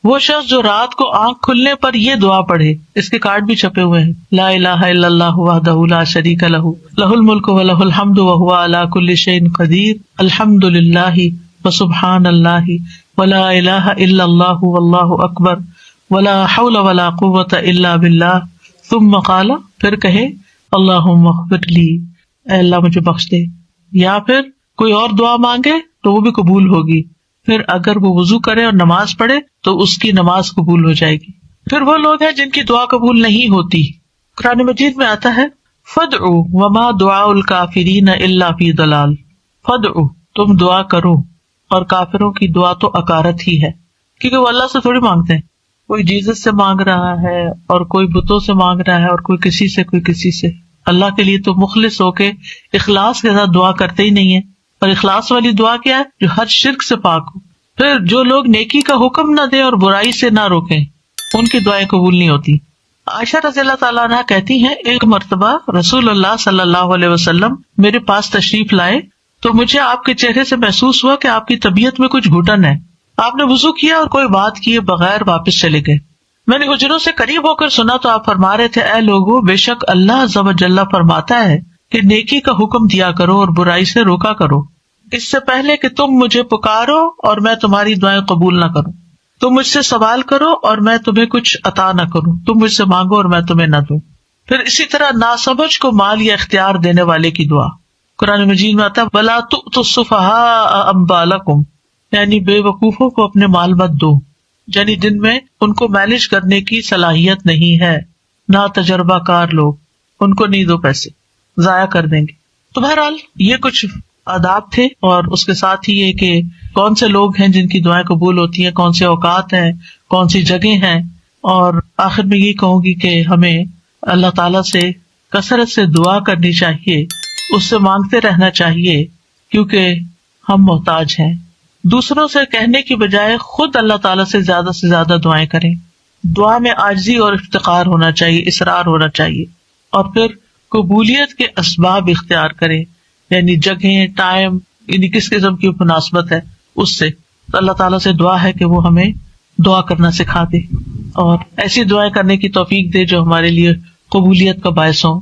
وہ شخص جو رات کو آنکھ کھلنے پر یہ دعا پڑھے، اس کے کارڈ بھی چھپے ہوئے ہیں، لا الہ الا اللہ وحدہ لا شریک لہ لہ الملک و لہ الحمد وہو علی کل شیء قدیر الحمد للہ وسبحان اللہ ولا الہ الا اللہ واللہ اکبر ولا حول ولا قوۃ الا باللہ ثم قال، پھر کہے اللہم اغفر لی، اے اللہ مجھے بخش دے۔ یا پھر کوئی اور دعا مانگے تو وہ بھی قبول ہوگی۔ پھر اگر وہ وضو کرے اور نماز پڑھے تو اس کی نماز قبول ہو جائے گی۔ پھر وہ لوگ ہیں جن کی دعا قبول نہیں ہوتی۔ قرآن مجید میں آتا ہے فدعوا وما دعاء الکافرین الا فی ضلال، فدعوا تم دعا کرو اور کافروں کی دعا تو اکارت ہی ہے، کیونکہ وہ اللہ سے تھوڑی مانگتے ہیں، کوئی جیزس سے مانگ رہا ہے اور کوئی بتوں سے مانگ رہا ہے اور کوئی کسی سے۔ اللہ کے لیے تو مخلص ہو کے اخلاص کے ساتھ دعا کرتے ہی نہیں ہے، اور اخلاص والی دعا کیا ہے؟ جو ہر شرک سے پاک ہو۔ پھر جو لوگ نیکی کا حکم نہ دیں اور برائی سے نہ روکیں ان کی دعائیں قبول نہیں ہوتی۔ عائشہ رضی اللہ تعالیٰ عنہا کہتی ہیں ایک مرتبہ رسول اللہ صلی اللہ علیہ وسلم میرے پاس تشریف لائے تو مجھے آپ کے چہرے سے محسوس ہوا کہ آپ کی طبیعت میں کچھ گھٹن ہے۔ آپ نے وضو کیا اور کوئی بات کیے بغیر واپس چلے گئے۔ میں نے حجروں سے قریب ہو کر سنا تو آپ فرما رہے تھے اے لوگو، بے شک اللہ عز و جل فرماتا ہے کہ نیکی کا حکم دیا کرو اور برائی سے روکا کرو، اس سے پہلے کہ تم مجھے پکارو اور میں تمہاری دعائیں قبول نہ کروں، تم مجھ سے سوال کرو اور میں تمہیں کچھ عطا نہ کروں، تم مجھ سے مانگو اور میں تمہیں نہ دوں۔ پھر اسی طرح ناسمجھ کو مال یا اختیار دینے والے کی دعا۔ قرآن مجید میں آتا ہے وَلَا تُؤْتُوا السُّفَهَاءَ أَمْوَالَكُمْ، یعنی بے وقوفوں کو اپنے مال مت دو، یعنی جن میں ان کو مینج کرنے کی صلاحیت نہیں ہے، نہ تجربہ کار لوگ، ان کو نہیں دو، پیسے ضائع کر دیں گے۔ تو بہرحال یہ کچھ آداب تھے، اور اس کے ساتھ ہی یہ کہ کون سے لوگ ہیں جن کی دعائیں قبول ہوتی ہیں، کون سے اوقات ہیں، کون سی جگہ ہیں، اور آخر میں یہ کہوں گی کہ ہمیں اللہ تعالیٰ سے کثرت سے دعا کرنی چاہیے، اس سے مانگتے رہنا چاہیے، کیونکہ ہم محتاج ہیں۔ دوسروں سے کہنے کی بجائے خود اللہ تعالیٰ سے زیادہ دعائیں کریں۔ دعا میں عاجزی اور افتقار ہونا چاہیے، اصرار ہونا چاہیے، اور پھر قبولیت کے اسباب اختیار کریں، یعنی جگہیں، ٹائم، یعنی کس قسم کی مناسبت ہے اس سے۔ تو اللہ تعالیٰ سے دعا ہے کہ وہ ہمیں دعا کرنا سکھا دے اور ایسی دعائیں کرنے کی توفیق دے جو ہمارے لیے قبولیت کا باعث ہوں.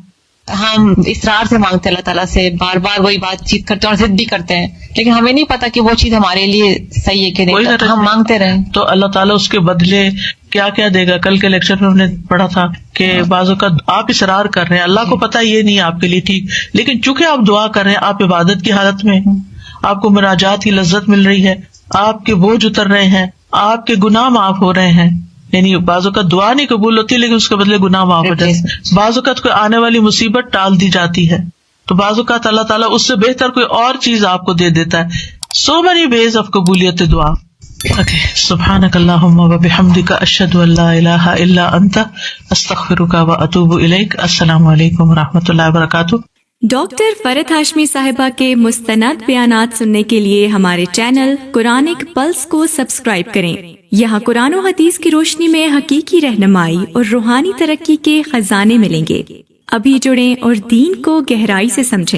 ہم اصرار سے مانگتے ہیں اللہ تعالیٰ سے، بار بار وہی بات چیت کرتے ہیں اور ضد بھی کرتے ہیں، لیکن ہمیں نہیں پتا کہ وہ چیز ہمارے لیے صحیح ہے کہ نہیں، تو ہم مانگتے رہیں تو اللہ تعالیٰ اس کے بدلے کیا کیا دے گا. کل کے لیکچر میں ہم نے پڑھا تھا کہ بعض اوقات آپ اصرار کر رہے ہیں، اللہ کو پتا یہ نہیں آپ کے لیے ٹھیک، لیکن چونکہ آپ دعا کر رہے ہیں، آپ عبادت کی حالت میں ہیں، آپ کو مناجات کی لذت مل رہی ہے، آپ کے بوجھ اتر رہے ہیں، آپ کے گناہ معاف ہو رہے ہیں. یعنی بعض اوقات دعا نہیں قبول ہوتی لیکن اس کے بدلے گناہ معاف ہو جاتے ہیں. بعض اوقات کوئی آنے والی مصیبت ٹال دی جاتی ہے، تو بعض اوقات اللہ تعالیٰ اس سے بہتر کوئی اور چیز آپ کو دے دیتا ہے. سو مینی ویز آف قبولیت دعا. اوکے، سبحانک اللہم و بحمدک، اشہد ان لا الہ الا انت، استغفرک و اتوب الیک. السلام علیکم و رحمۃ اللہ وبرکاتہ. ڈاکٹر فرحت ہاشمی صاحبہ کے مستند بیانات سننے کے لیے ہمارے چینل قرآنک پلس کو سبسکرائب کریں. یہاں قرآن و حدیث کی روشنی میں حقیقی رہنمائی اور روحانی ترقی کے خزانے ملیں گے. ابھی جڑیں اور دین کو گہرائی سے سمجھیں.